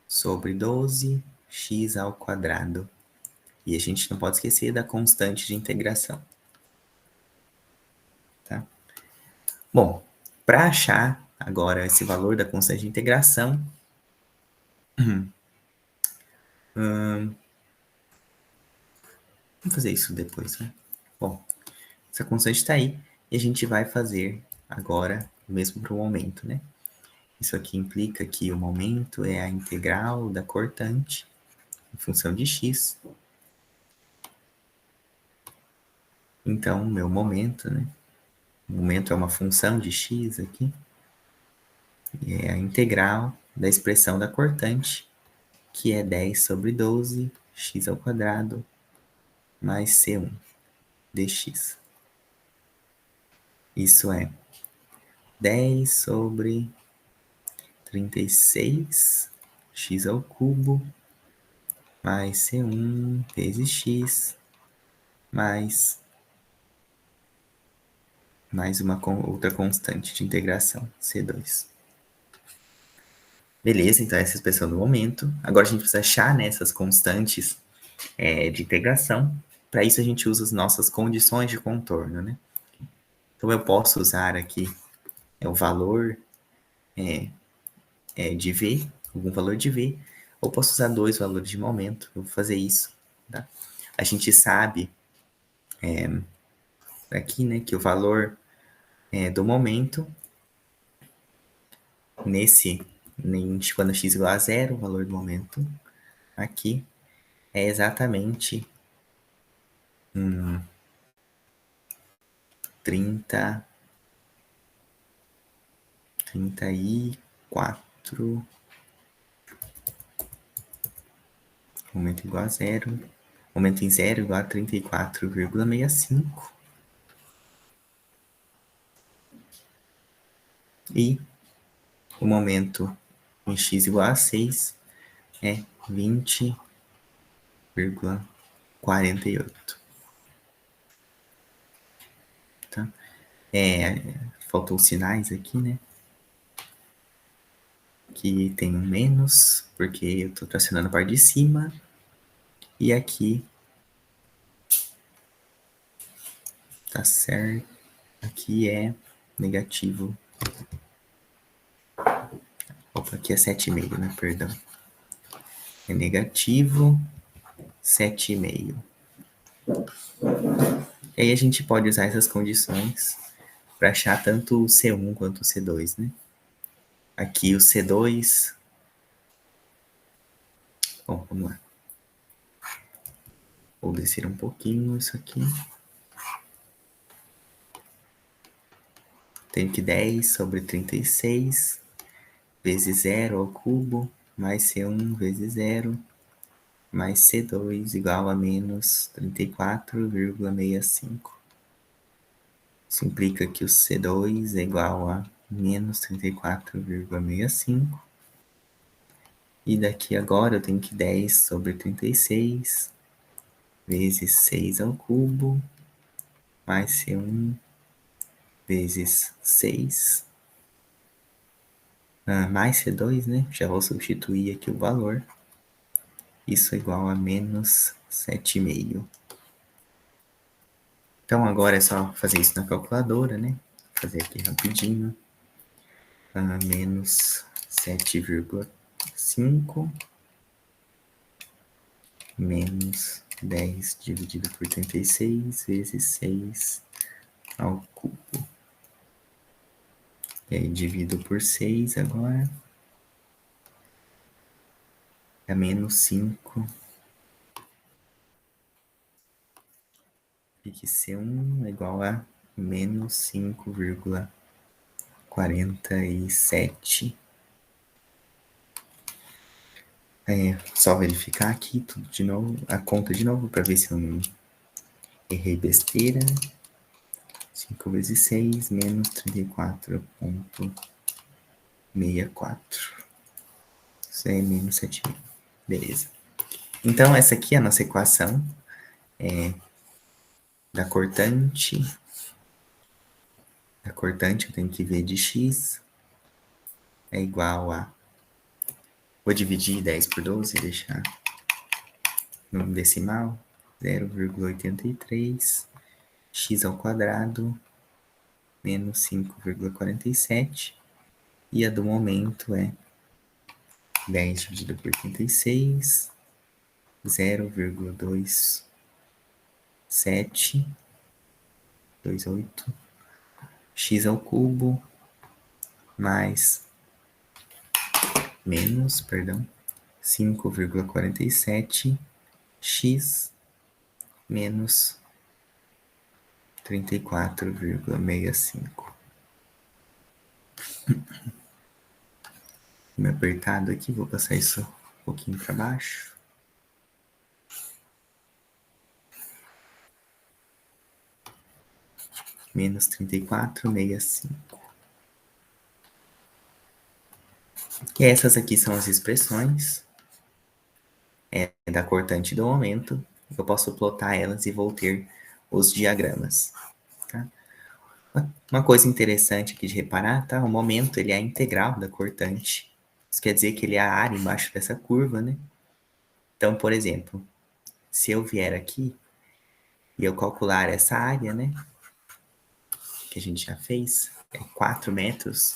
sobre 12 x ao quadrado. E a gente não pode esquecer da constante de integração. Tá? Bom, para achar agora esse valor da constante de integração, vamos fazer isso depois, né? Bom, essa constante está aí e a gente vai fazer agora o mesmo para o momento, né? Isso aqui implica que o momento é a integral da cortante em função de x. Então, o meu momento, né? O momento é uma função de x aqui. E é a integral da expressão da cortante, que é 10 sobre 12, x ao quadrado, mais c1 dx. Isso é 10 sobre 36, x ao cubo, mais c1 vezes x, mais uma outra constante de integração, c2. Beleza, então essa é a expressão do momento. Agora a gente precisa achar, né, essas constantes de integração. Para isso a gente usa as nossas condições de contorno, né? Então eu posso usar aqui o valor de V, algum valor de V, ou posso usar dois valores de momento. Eu vou fazer isso, tá? A gente sabe aqui, né, que o valor do momento quando x igual a zero, o valor do momento aqui é exatamente 34, momento igual a zero, momento em zero igual a 34,65. E o momento em x igual a 6 é 20,48. Tá? Faltou os sinais aqui, né? Que tem um menos, porque eu estou tracionando a parte de cima. E aqui tá certo. Aqui é negativo. Opa, aqui é 7,5, né? Perdão. É negativo 7,5. E aí a gente pode usar essas condições para achar tanto o C1 quanto o C2, né? Aqui o C2... Bom, vamos lá. Vou descer um pouquinho isso aqui. Tenho que 10 sobre 36 vezes 0 ao cubo, mais C1 vezes 0, mais C2 igual a menos 34,65. Isso implica que o C2 é igual a menos 34,65. E daqui agora eu tenho que 10 sobre 36 vezes 6 ao cubo, mais C1 vezes 6, mais C2, né? Já vou substituir aqui o valor. Isso é igual a menos 7,5. Então agora é só fazer isso na calculadora, né? Vou fazer aqui rapidinho. Menos 7,5 menos 10 dividido por 36 vezes 6 ao cubo. E aí divido por 6 agora. É menos 5. E que C1 é igual a menos 5,47. Só verificar aqui tudo de novo, a conta de novo, para ver se eu não errei besteira. 5 vezes 6 menos 34,64. Isso é menos 7,5. Beleza. Então, essa aqui é a nossa equação da cortante. A cortante eu tenho que ver de x é igual a... Vou dividir 10 por 12 e deixar no decimal. 0,83 x ao quadrado menos 5,47. E a do momento é 10 dividido por 36, 0,2728 x ao cubo mais menos, perdão, 5,47x menos 34,65. Meio apertado aqui, vou passar isso um pouquinho para baixo. Menos 34,65. E essas aqui são as expressões da cortante do momento. Eu posso plotar elas e vou ter os diagramas. Tá? Uma coisa interessante aqui de reparar, tá? O momento ele é a integral da cortante. Isso quer dizer que ele é a área embaixo dessa curva, né? Então, por exemplo, se eu vier aqui e eu calcular essa área, né? Que a gente já fez, é 4 metros.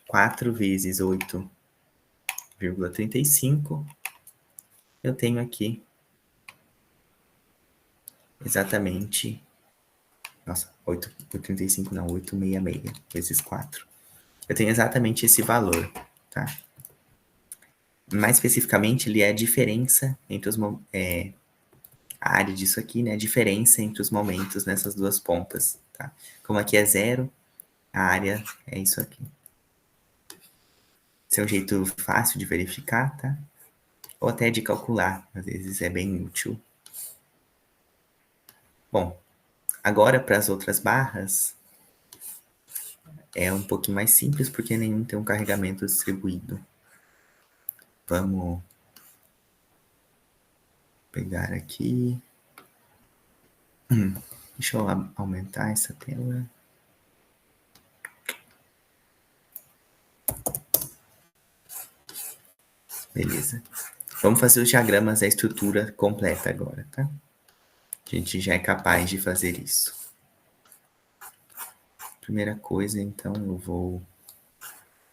4 vezes 8,35. Eu tenho aqui exatamente... Nossa, 8,35 não, 866 vezes 4. Eu tenho exatamente esse valor, tá? Mais especificamente, ele é a diferença entre os... a área disso aqui, né? A diferença entre os momentos nessas duas pontas, tá? Como aqui é zero, a área é isso aqui. Esse é um jeito fácil de verificar, tá? Ou até de calcular, às vezes é bem útil. Bom, agora para as outras barras, é um pouquinho mais simples, porque nenhum tem um carregamento distribuído. Vamos pegar aqui. Deixa eu aumentar essa tela. Beleza. Vamos fazer os diagramas da estrutura completa agora, tá? A gente já é capaz de fazer isso. Primeira coisa, então, eu vou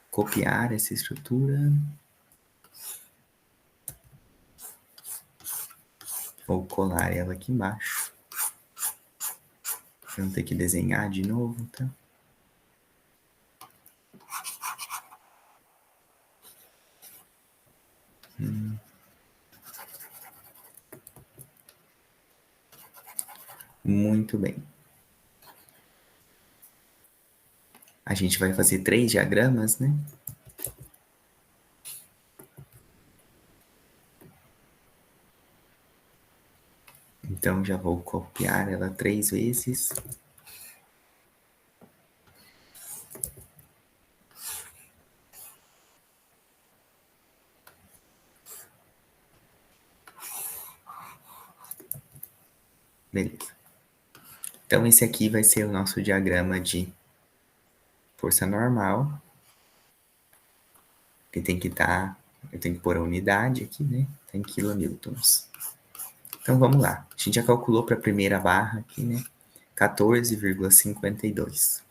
copiar essa estrutura. Vou colar ela aqui embaixo. Vamos ter que desenhar de novo, tá? Muito bem. A gente vai fazer 3 diagramas, né? Então, já vou copiar ela 3 vezes. Beleza. Então, esse aqui vai ser o nosso diagrama de força normal. Que tem que estar... eu tenho que pôr a unidade aqui, né? Tá em kilonewtons. Então, vamos lá. A gente já calculou para a primeira barra aqui, né? 14,52.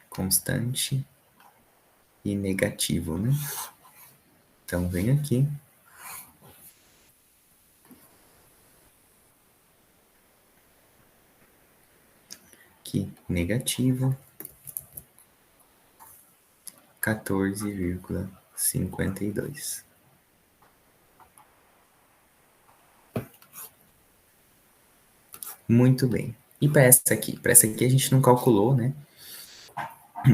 Constante e negativo, né? Então, vem aqui. Aqui, negativo. 14,52. Muito bem. E para essa aqui? Para essa aqui a gente não calculou, né?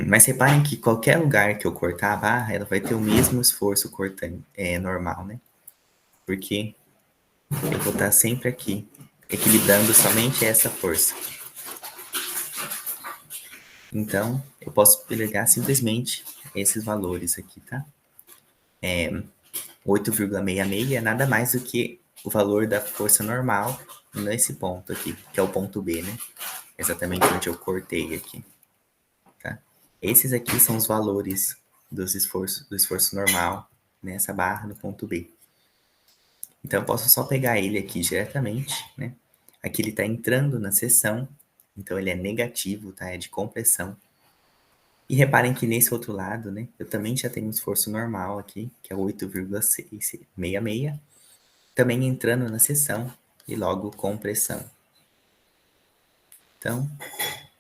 Mas reparem que qualquer lugar que eu cortar a barra, ela vai ter o mesmo esforço cortante, normal, né? Porque eu vou estar sempre aqui, equilibrando somente essa força. Então, eu posso pegar simplesmente esses valores aqui, tá? 8,66 é nada mais do que o valor da força normal nesse ponto aqui, que é o ponto B, né? Exatamente onde eu cortei aqui, tá? Esses aqui são os valores do esforço normal nessa barra no ponto B. Então, eu posso só pegar ele aqui diretamente, né? Aqui ele está entrando na seção, então ele é negativo, tá? É de compressão. E reparem que nesse outro lado, né? Eu também já tenho um esforço normal aqui, que é 8,666. Também entrando na seção e logo compressão. Então,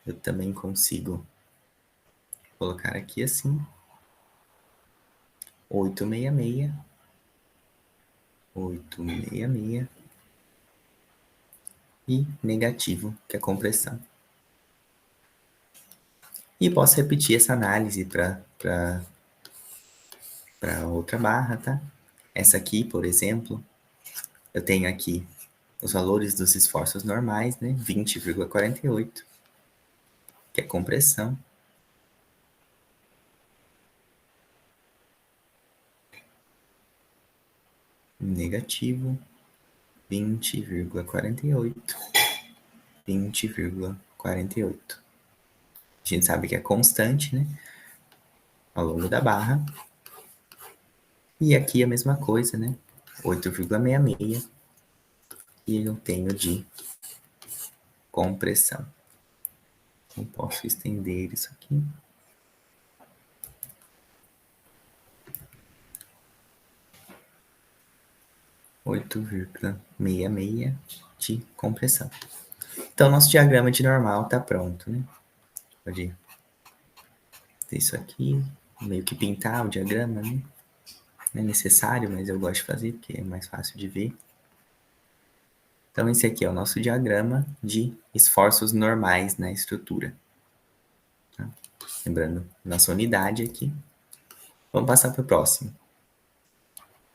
eu também consigo colocar aqui assim. 866. 866. E negativo, que é compressão. E posso repetir essa análise para outra barra, tá? Essa aqui, por exemplo, eu tenho aqui os valores dos esforços normais, né? 20,48, que é compressão. Negativo, 20,48. 20,48. A gente sabe que é constante, né? Ao longo da barra. E aqui a mesma coisa, né? 8,66. E eu tenho de compressão. Eu posso estender isso aqui. 8,66 de compressão. Então, nosso diagrama de normal está pronto, né? Pode ter isso aqui, meio que pintar o diagrama, né? Não é necessário, mas eu gosto de fazer, porque é mais fácil de ver. Então, esse aqui é o nosso diagrama de esforços normais na estrutura. Tá? Lembrando, nossa unidade aqui. Vamos passar para o próximo.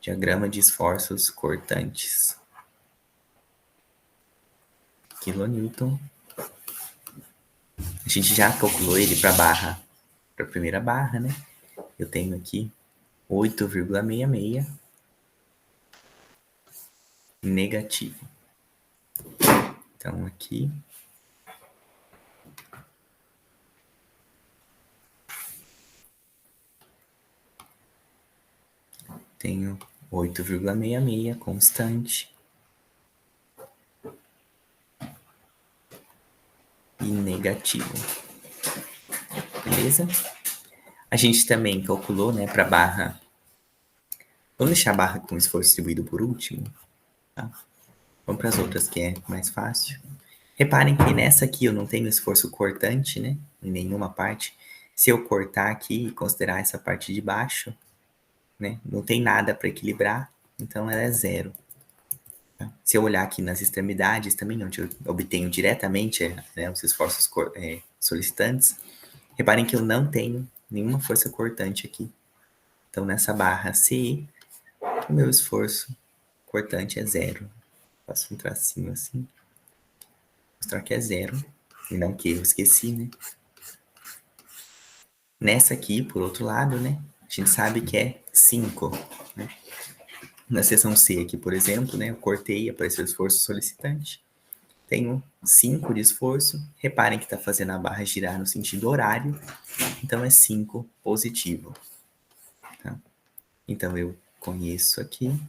Diagrama de esforços cortantes. Quilonewton. A gente já calculou ele para a primeira barra, né? Eu tenho aqui 8,66 negativo. Então, aqui tenho 8,66 constante e negativo. Beleza? A gente também calculou, né, para a barra. Vamos deixar a barra com esforço distribuído por último, tá? Vamos para as outras que é mais fácil. Reparem que nessa aqui eu não tenho esforço cortante, né, em nenhuma parte. Se eu cortar aqui e considerar essa parte de baixo, né, não tem nada para equilibrar, então ela é zero. Tá? Se eu olhar aqui nas extremidades também, onde eu obtenho diretamente, né, os esforços solicitantes, reparem que eu não tenho nenhuma força cortante aqui. Então, nessa barra C, o meu esforço cortante é zero. Faço um tracinho assim. Mostrar que é zero. E não que eu esqueci, né? Nessa aqui, por outro lado, né? A gente sabe que é 5. Né? Na seção C aqui, por exemplo, né? Eu cortei, apareceu o esforço solicitante. Tenho 5 de esforço. Reparem que está fazendo a barra girar no sentido horário. Então, é 5 positivo. Tá? Então, eu conheço aqui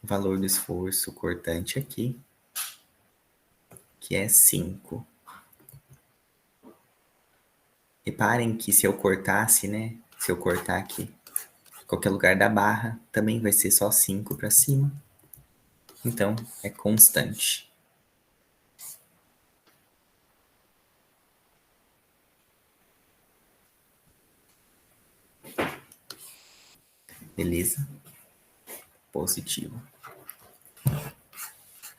o valor do esforço cortante aqui, que é 5. Reparem que se eu cortasse, né? Se eu cortar aqui, qualquer lugar da barra, também vai ser só 5 para cima. Então, é constante. Beleza? Positivo.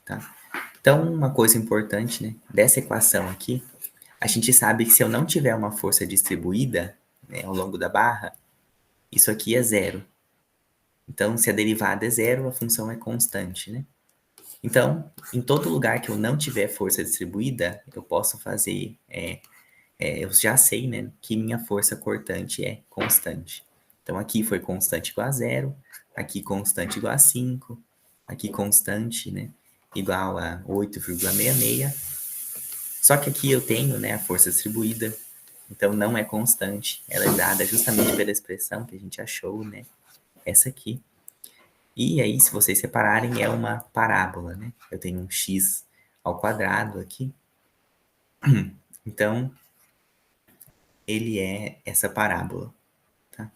Tá? Então, uma coisa importante, né? Dessa equação aqui, a gente sabe que se eu não tiver uma força distribuída, né, ao longo da barra, isso aqui é zero. Então, se a derivada é zero, a função é constante, né? Então, em todo lugar que eu não tiver força distribuída, eu posso fazer, eu já sei, né, que minha força cortante é constante. Então, aqui foi constante igual a zero, aqui constante igual a 5, aqui constante, né, igual a 8,66. Só que aqui eu tenho, né, a força distribuída, então não é constante. Ela é dada justamente pela expressão que a gente achou, né, essa aqui. E aí, se vocês separarem, é uma parábola, né? Eu tenho um x ao quadrado aqui. Então, ele é essa parábola, tá?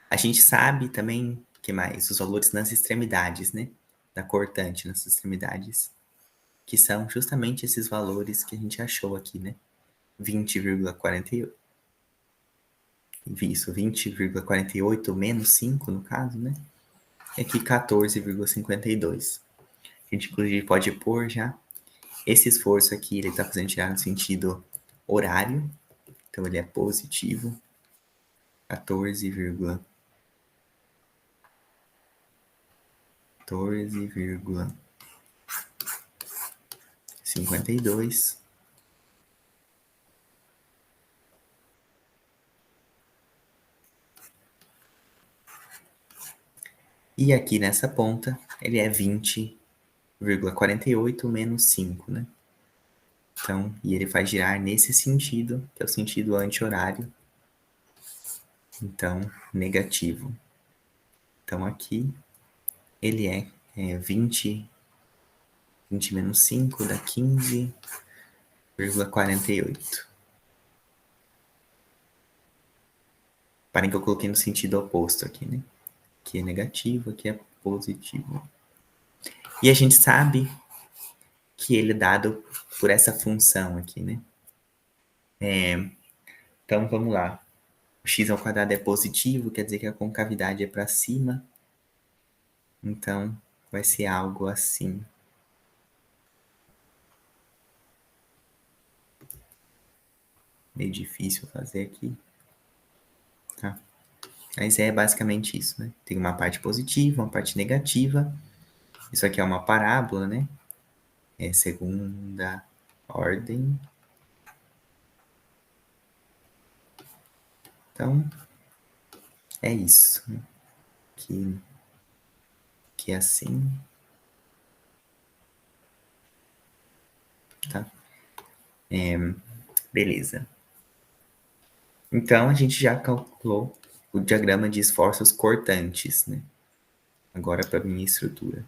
A gente sabe também, que mais? Os valores nas extremidades, né? Da cortante nas extremidades, que são justamente esses valores que a gente achou aqui, né? 20,48. isso, 20,48 menos 5 no caso, né? E aqui 14,52. A gente inclusive pode pôr já. Esse esforço aqui, ele está fazendo tirar no sentido horário, então ele é positivo. 14,52. E aqui nessa ponta, ele é 20,48 menos 5, né? Então, e ele faz girar nesse sentido, que é o sentido anti-horário. Então, negativo. Então, aqui, ele é 20 menos 5 dá 15,48. Parem que eu coloquei no sentido oposto aqui, né? Aqui é negativo, aqui é positivo. E a gente sabe que ele é dado por essa função aqui, né? Então, vamos lá. O x ao quadrado é positivo, quer dizer que a concavidade é para cima. Então, vai ser algo assim. Meio difícil fazer aqui. Tá? Mas é basicamente isso, né? Tem uma parte positiva, uma parte negativa. Isso aqui é uma parábola, né? É segunda ordem. Então, é isso. Né? Que é assim. Tá? Beleza. Então, a gente já calculou o diagrama de esforços cortantes, né? Agora para minha estrutura.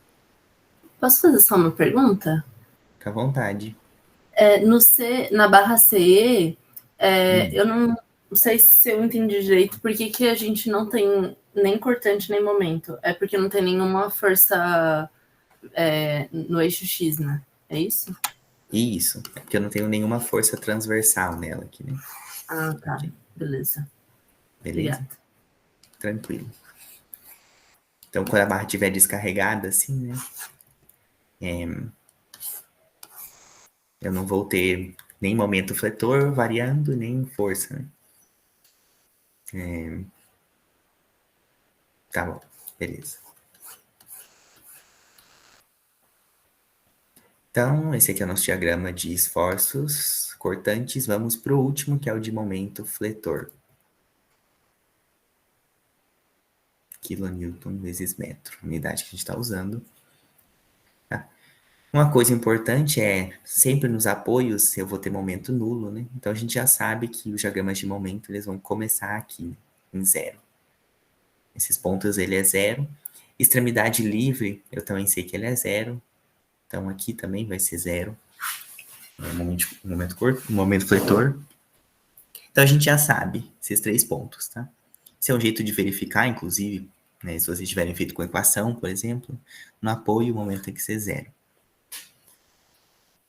Posso fazer só uma pergunta? Fica à vontade. Na barra CE, eu não sei se eu entendi direito por que a gente não tem nem cortante nem momento. É porque não tem nenhuma força no eixo X, né? É isso? Isso, é porque eu não tenho nenhuma força transversal nela aqui, né? Ah, tá. Aqui. Beleza. Beleza? Obrigada. Tranquilo. Então, quando a barra estiver descarregada, assim, né? Eu não vou ter nem momento fletor variando, nem força, né? Tá bom, beleza. Então, esse aqui é o nosso diagrama de esforços cortantes. Vamos para o último, que é o de momento fletor. Quilonewton vezes metro, unidade que a gente está usando. Tá? Uma coisa importante é, sempre nos apoios eu vou ter momento nulo, né? Então a gente já sabe que os diagramas de momento eles vão começar aqui, em zero. Esses pontos ele é zero. Extremidade livre, eu também sei que ele é zero. Então aqui também vai ser zero. Momento fletor. Então a gente já sabe esses 3 pontos, tá? Esse é um jeito de verificar, inclusive, né, se vocês tiverem feito com equação, por exemplo, no apoio o momento tem que ser zero.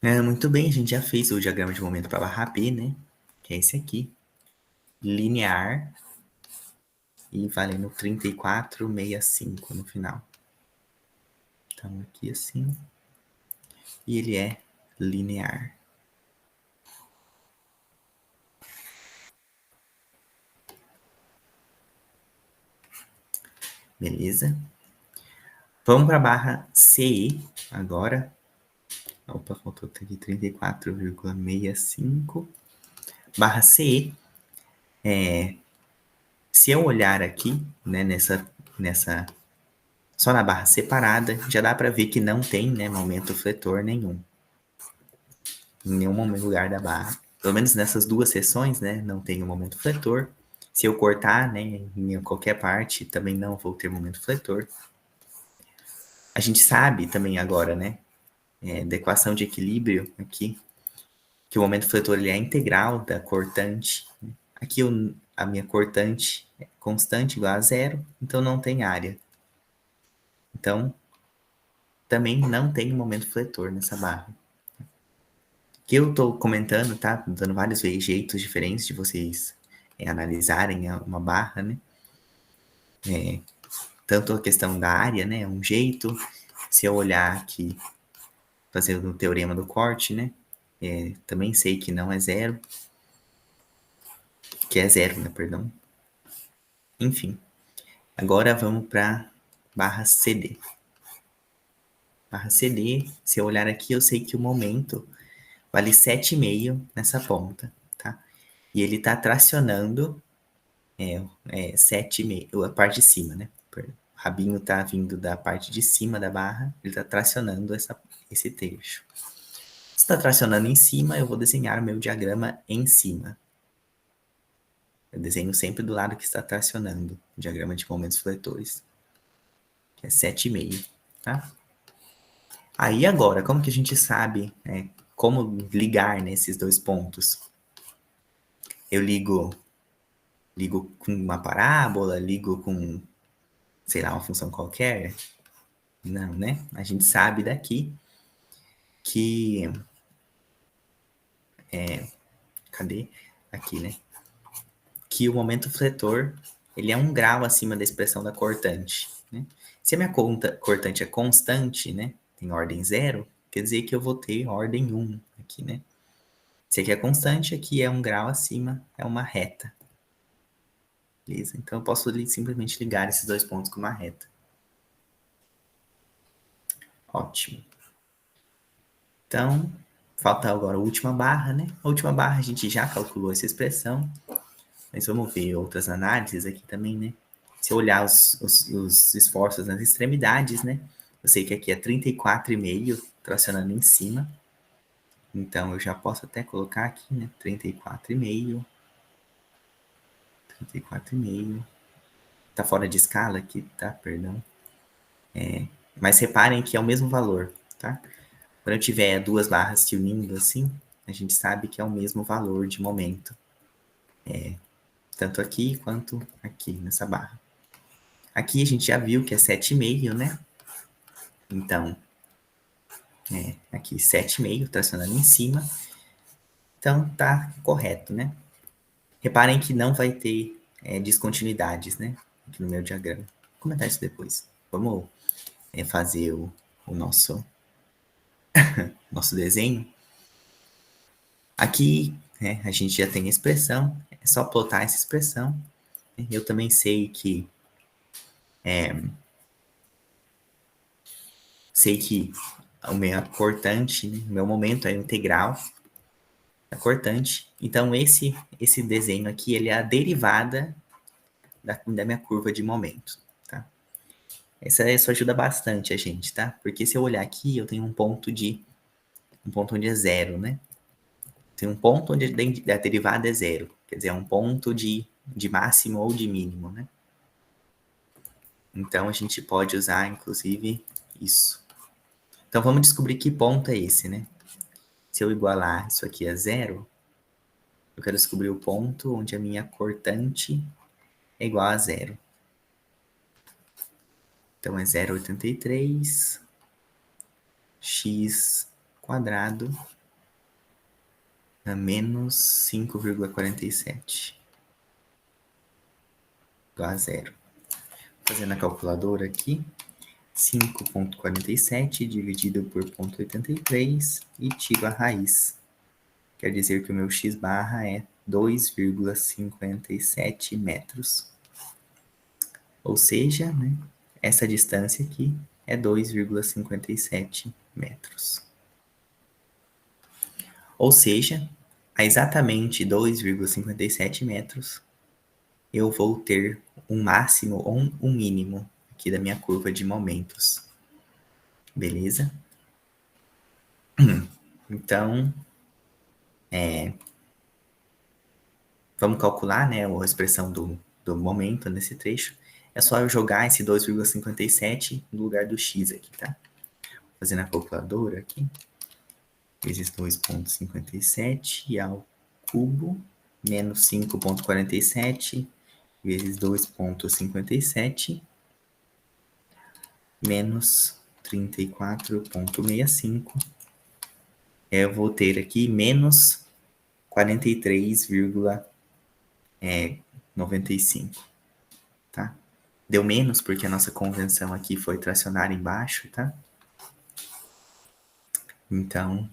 Muito bem, a gente já fez o diagrama de momento para barra P, né? Que é esse aqui. Linear e valendo 34,65 no final. Então aqui assim. E ele é linear. Beleza? Vamos para a barra CE agora. Opa, faltou aqui 34,65. Barra CE. Se eu olhar aqui, né, nessa só na barra separada, já dá para ver que não tem, né, momento fletor nenhum. Em nenhum lugar da barra. Pelo menos nessas 2 seções, né, não tem o momento fletor. Se eu cortar, né, em qualquer parte, também não vou ter momento fletor. A gente sabe também agora, né, da equação de equilíbrio aqui, que o momento fletor ele é integral da cortante. Aqui a minha cortante é constante igual a zero, então não tem área. Então, também não tem momento fletor nessa barra. Que eu estou comentando, tá? Dando vários jeitos diferentes de vocês analisarem uma barra, né? Tanto a questão da área, né? Um jeito. Se eu olhar aqui, fazendo o teorema do corte, né? Também sei que não é zero. Que é zero, né? Perdão. Enfim. Agora vamos para barra CD. Barra CD, se eu olhar aqui, eu sei que o momento vale 7,5 nessa ponta, tá? E ele tá tracionando 7,5, a parte de cima, né? O rabinho tá vindo da parte de cima da barra, ele tá tracionando esse trecho. Se está tracionando em cima, eu vou desenhar o meu diagrama em cima. Eu desenho sempre do lado que está tracionando o diagrama de momentos fletores, que é 7,5, tá? Aí agora, como que a gente sabe como ligar nesses dois pontos? Eu ligo com uma parábola, ligo com, sei lá, uma função qualquer? Não, né? A gente sabe daqui que... cadê? Aqui, né? Que o momento fletor, ele é 1 grau acima da expressão da cortante, né? Se a minha cortante é constante, né? Tem ordem 0, quer dizer que eu vou ter ordem 1 aqui, né? Se aqui é constante, aqui é 1 grau acima, é uma reta. Beleza? Então, eu posso simplesmente ligar esses dois pontos com uma reta. Ótimo. Então, falta agora a última barra, né? A última barra a gente já calculou essa expressão, mas vamos ver outras análises aqui também, né? Se eu olhar os esforços nas extremidades, né? Eu sei que aqui é 34,5 tracionando em cima. Então, eu já posso até colocar aqui, né? 34,5. 34,5. Tá fora de escala aqui, tá? Perdão. Mas reparem que é o mesmo valor, tá? Quando eu tiver duas barras se unindo assim, a gente sabe que é o mesmo valor de momento. Tanto aqui quanto aqui nessa barra. Aqui a gente já viu que é 7,5, né? Então, aqui 7,5, tracionando em cima. Então, tá correto, né? Reparem que não vai ter descontinuidades, né? Aqui no meu diagrama. Vou comentar isso depois. Vamos fazer o nosso desenho. Aqui, a gente já tem a expressão. É só plotar essa expressão. Eu também sei que o meu cortante, né, o meu momento é integral da cortante. Então, esse desenho aqui, ele é a derivada da minha curva de momento, tá? Isso ajuda bastante a gente, tá? Porque se eu olhar aqui, eu tenho um ponto onde é zero, né? Tem um ponto onde a derivada é zero. Quer dizer, é um ponto de máximo ou de mínimo, né? Então, a gente pode usar, inclusive, isso. Então, vamos descobrir que ponto é esse, né? Se eu igualar isso aqui a zero, eu quero descobrir o ponto onde a minha cortante é igual a zero. Então, é 0,83 x quadrado a menos 5,47 igual a zero. Fazendo a calculadora aqui, 5,47 dividido por 0,83 e tiro a raiz. Quer dizer que o meu x barra é 2,57 metros. Ou seja, né, essa distância aqui é 2,57 metros. Ou seja, a exatamente 2,57 metros, eu vou ter um máximo ou um mínimo aqui da minha curva de momentos. Beleza? Então, vamos calcular, né, a expressão do momento nesse trecho. É só eu jogar esse 2,57 no lugar do x aqui, tá? Fazendo a calculadora aqui. Vezes 2,57 ao cubo, menos 5,47 vezes 2,57, menos 34,65. Eu vou ter aqui menos 43,65 95, tá? Deu menos porque a nossa convenção aqui foi tracionar embaixo, tá? Então,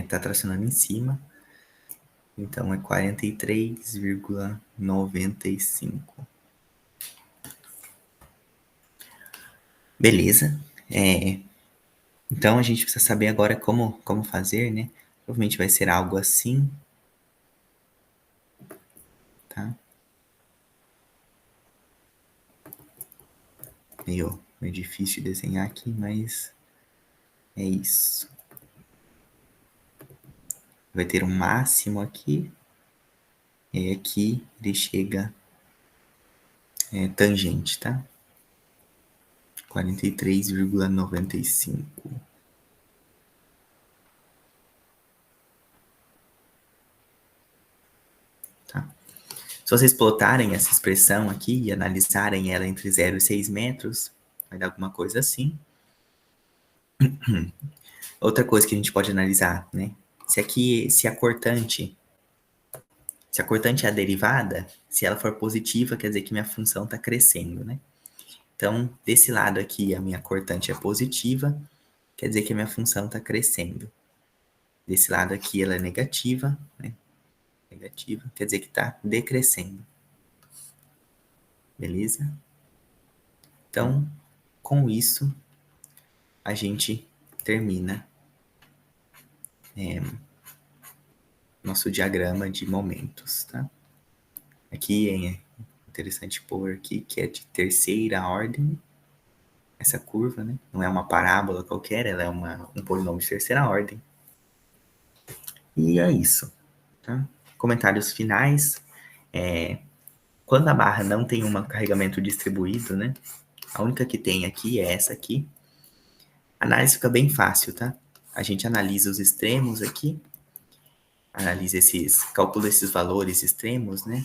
tá tracionando em cima. Então, é 43,95. Beleza. Então, a gente precisa saber agora como fazer, né? Provavelmente vai ser algo assim, tá? Meio difícil de desenhar aqui, mas é isso. Vai ter um máximo aqui, e aqui ele chega tangente, tá? 43,95. Tá? Se vocês plotarem essa expressão aqui e analisarem ela entre 0 e 6 metros, vai dar alguma coisa assim. Outra coisa que a gente pode analisar, né? Se a cortante é a derivada, se ela for positiva, quer dizer que minha função está crescendo, né? Então, desse lado aqui, a minha cortante é positiva, quer dizer que a minha função está crescendo. Desse lado aqui, ela é negativa, né? Negativa, quer dizer que está decrescendo. Beleza? Então, com isso, a gente termina nosso diagrama de momentos, tá? Aqui é interessante pôr aqui que é de terceira ordem, essa curva, né? Não é uma parábola qualquer, ela é um polinômio de terceira ordem. E é isso, tá? Comentários finais. Quando a barra não tem um carregamento distribuído, né? A única que tem aqui é essa aqui. A análise fica bem fácil, tá? A gente analisa os extremos aqui, calcula esses valores extremos, né?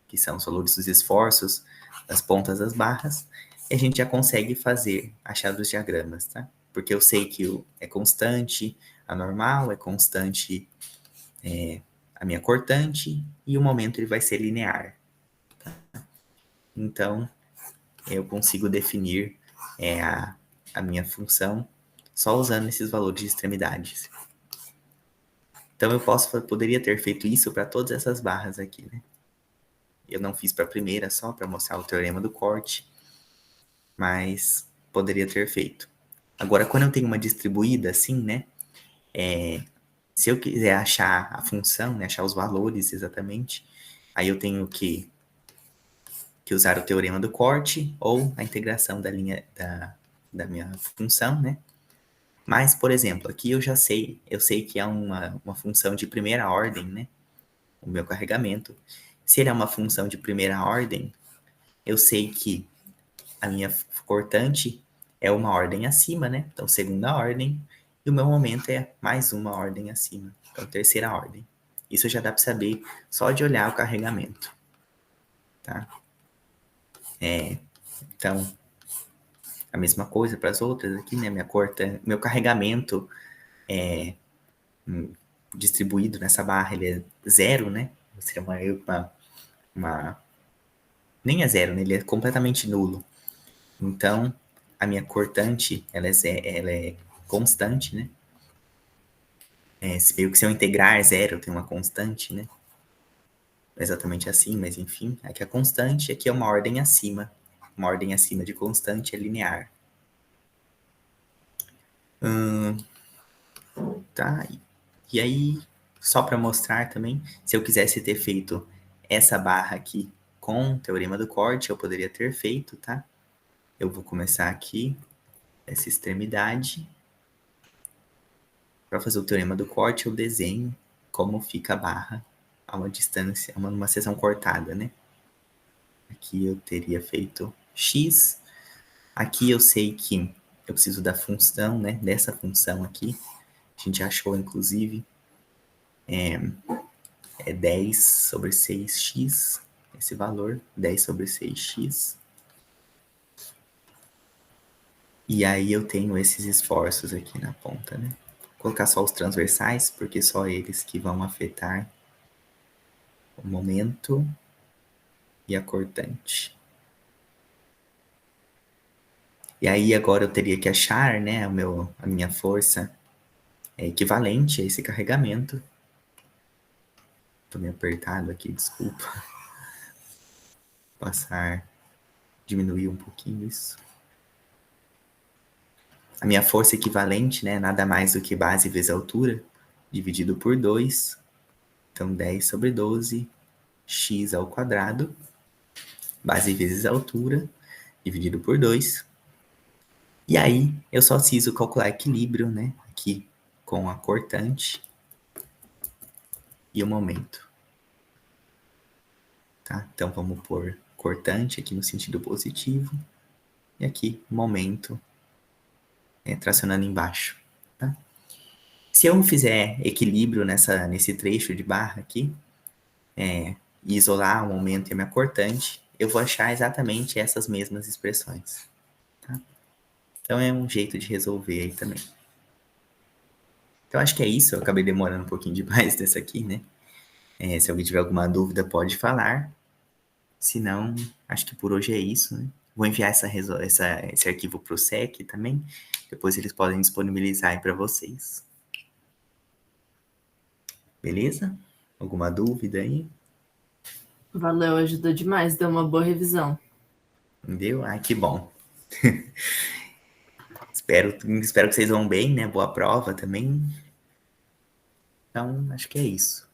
Que são os valores dos esforços das pontas das barras, e a gente já consegue achar os diagramas, tá? Porque eu sei que é constante a normal, é constante a minha cortante, e o momento ele vai ser linear. Tá? Então, eu consigo definir a minha função só usando esses valores de extremidades. Então, eu poderia ter feito isso para todas essas barras aqui, né? Eu não fiz para a primeira só para mostrar o teorema do corte, mas poderia ter feito. Agora, quando eu tenho uma distribuída assim, né? Se eu quiser achar a função, né, achar os valores exatamente, aí eu tenho que usar o teorema do corte ou a integração da linha da minha função, né? Mas, por exemplo, aqui eu sei que é uma função de primeira ordem, né? O meu carregamento. Se ele é uma função de primeira ordem, eu sei que a minha cortante é uma ordem acima, né? Então, segunda ordem. E o meu momento é mais uma ordem acima. Então, terceira ordem. Isso já dá para saber só de olhar o carregamento. Tá? Então, a mesma coisa para as outras aqui, né? Meu carregamento distribuído nessa barra, ele é zero, né? Seria nem é zero, né? Ele é completamente nulo. Então, a minha cortante, ela é constante, né? Se eu integrar zero, eu tenho uma constante, né? Não é exatamente assim, mas enfim. Aqui é constante, aqui é uma ordem acima. Uma ordem acima de constante é linear. Tá? E aí, só para mostrar também, se eu quisesse ter feito essa barra aqui com o teorema do corte, eu poderia ter feito, tá? Eu vou começar aqui, essa extremidade. Para fazer o teorema do corte, eu desenho como fica a barra a uma distância, numa seção cortada, né? Aqui eu teria feito x. Aqui eu sei que eu preciso da função, né? Dessa função aqui. A gente achou, inclusive, é 10 sobre 6x, esse valor, 10 sobre 6x. E aí eu tenho esses esforços aqui na ponta, né? Vou colocar só os transversais, porque só eles que vão afetar o momento e a cortante. E aí agora eu teria que achar, né, a minha força equivalente a esse carregamento. Tô meio apertado aqui, desculpa. Diminuir um pouquinho isso. A minha força equivalente, né, nada mais do que base vezes altura, dividido por 2. Então, 10 sobre 12, x ao quadrado, base vezes altura, dividido por 2. E aí, eu só preciso calcular equilíbrio, né, aqui com a cortante e o momento. Tá? Então, vamos pôr cortante aqui no sentido positivo e aqui momento tracionando embaixo. Tá? Se eu fizer equilíbrio nesse trecho de barra aqui, e isolar o momento e a minha cortante, eu vou achar exatamente essas mesmas expressões. Tá? Então é um jeito de resolver aí também. Então acho que é isso, eu acabei demorando um pouquinho demais dessa aqui, né? Se alguém tiver alguma dúvida, pode falar. Se não, acho que por hoje é isso, né? Vou enviar esse arquivo para o SEC também. Depois eles podem disponibilizar aí para vocês. Beleza? Alguma dúvida aí? Valeu, ajudou demais, deu uma boa revisão. Entendeu? Ai, que bom. espero que vocês vão bem, né? Boa prova também. Então, acho que é isso.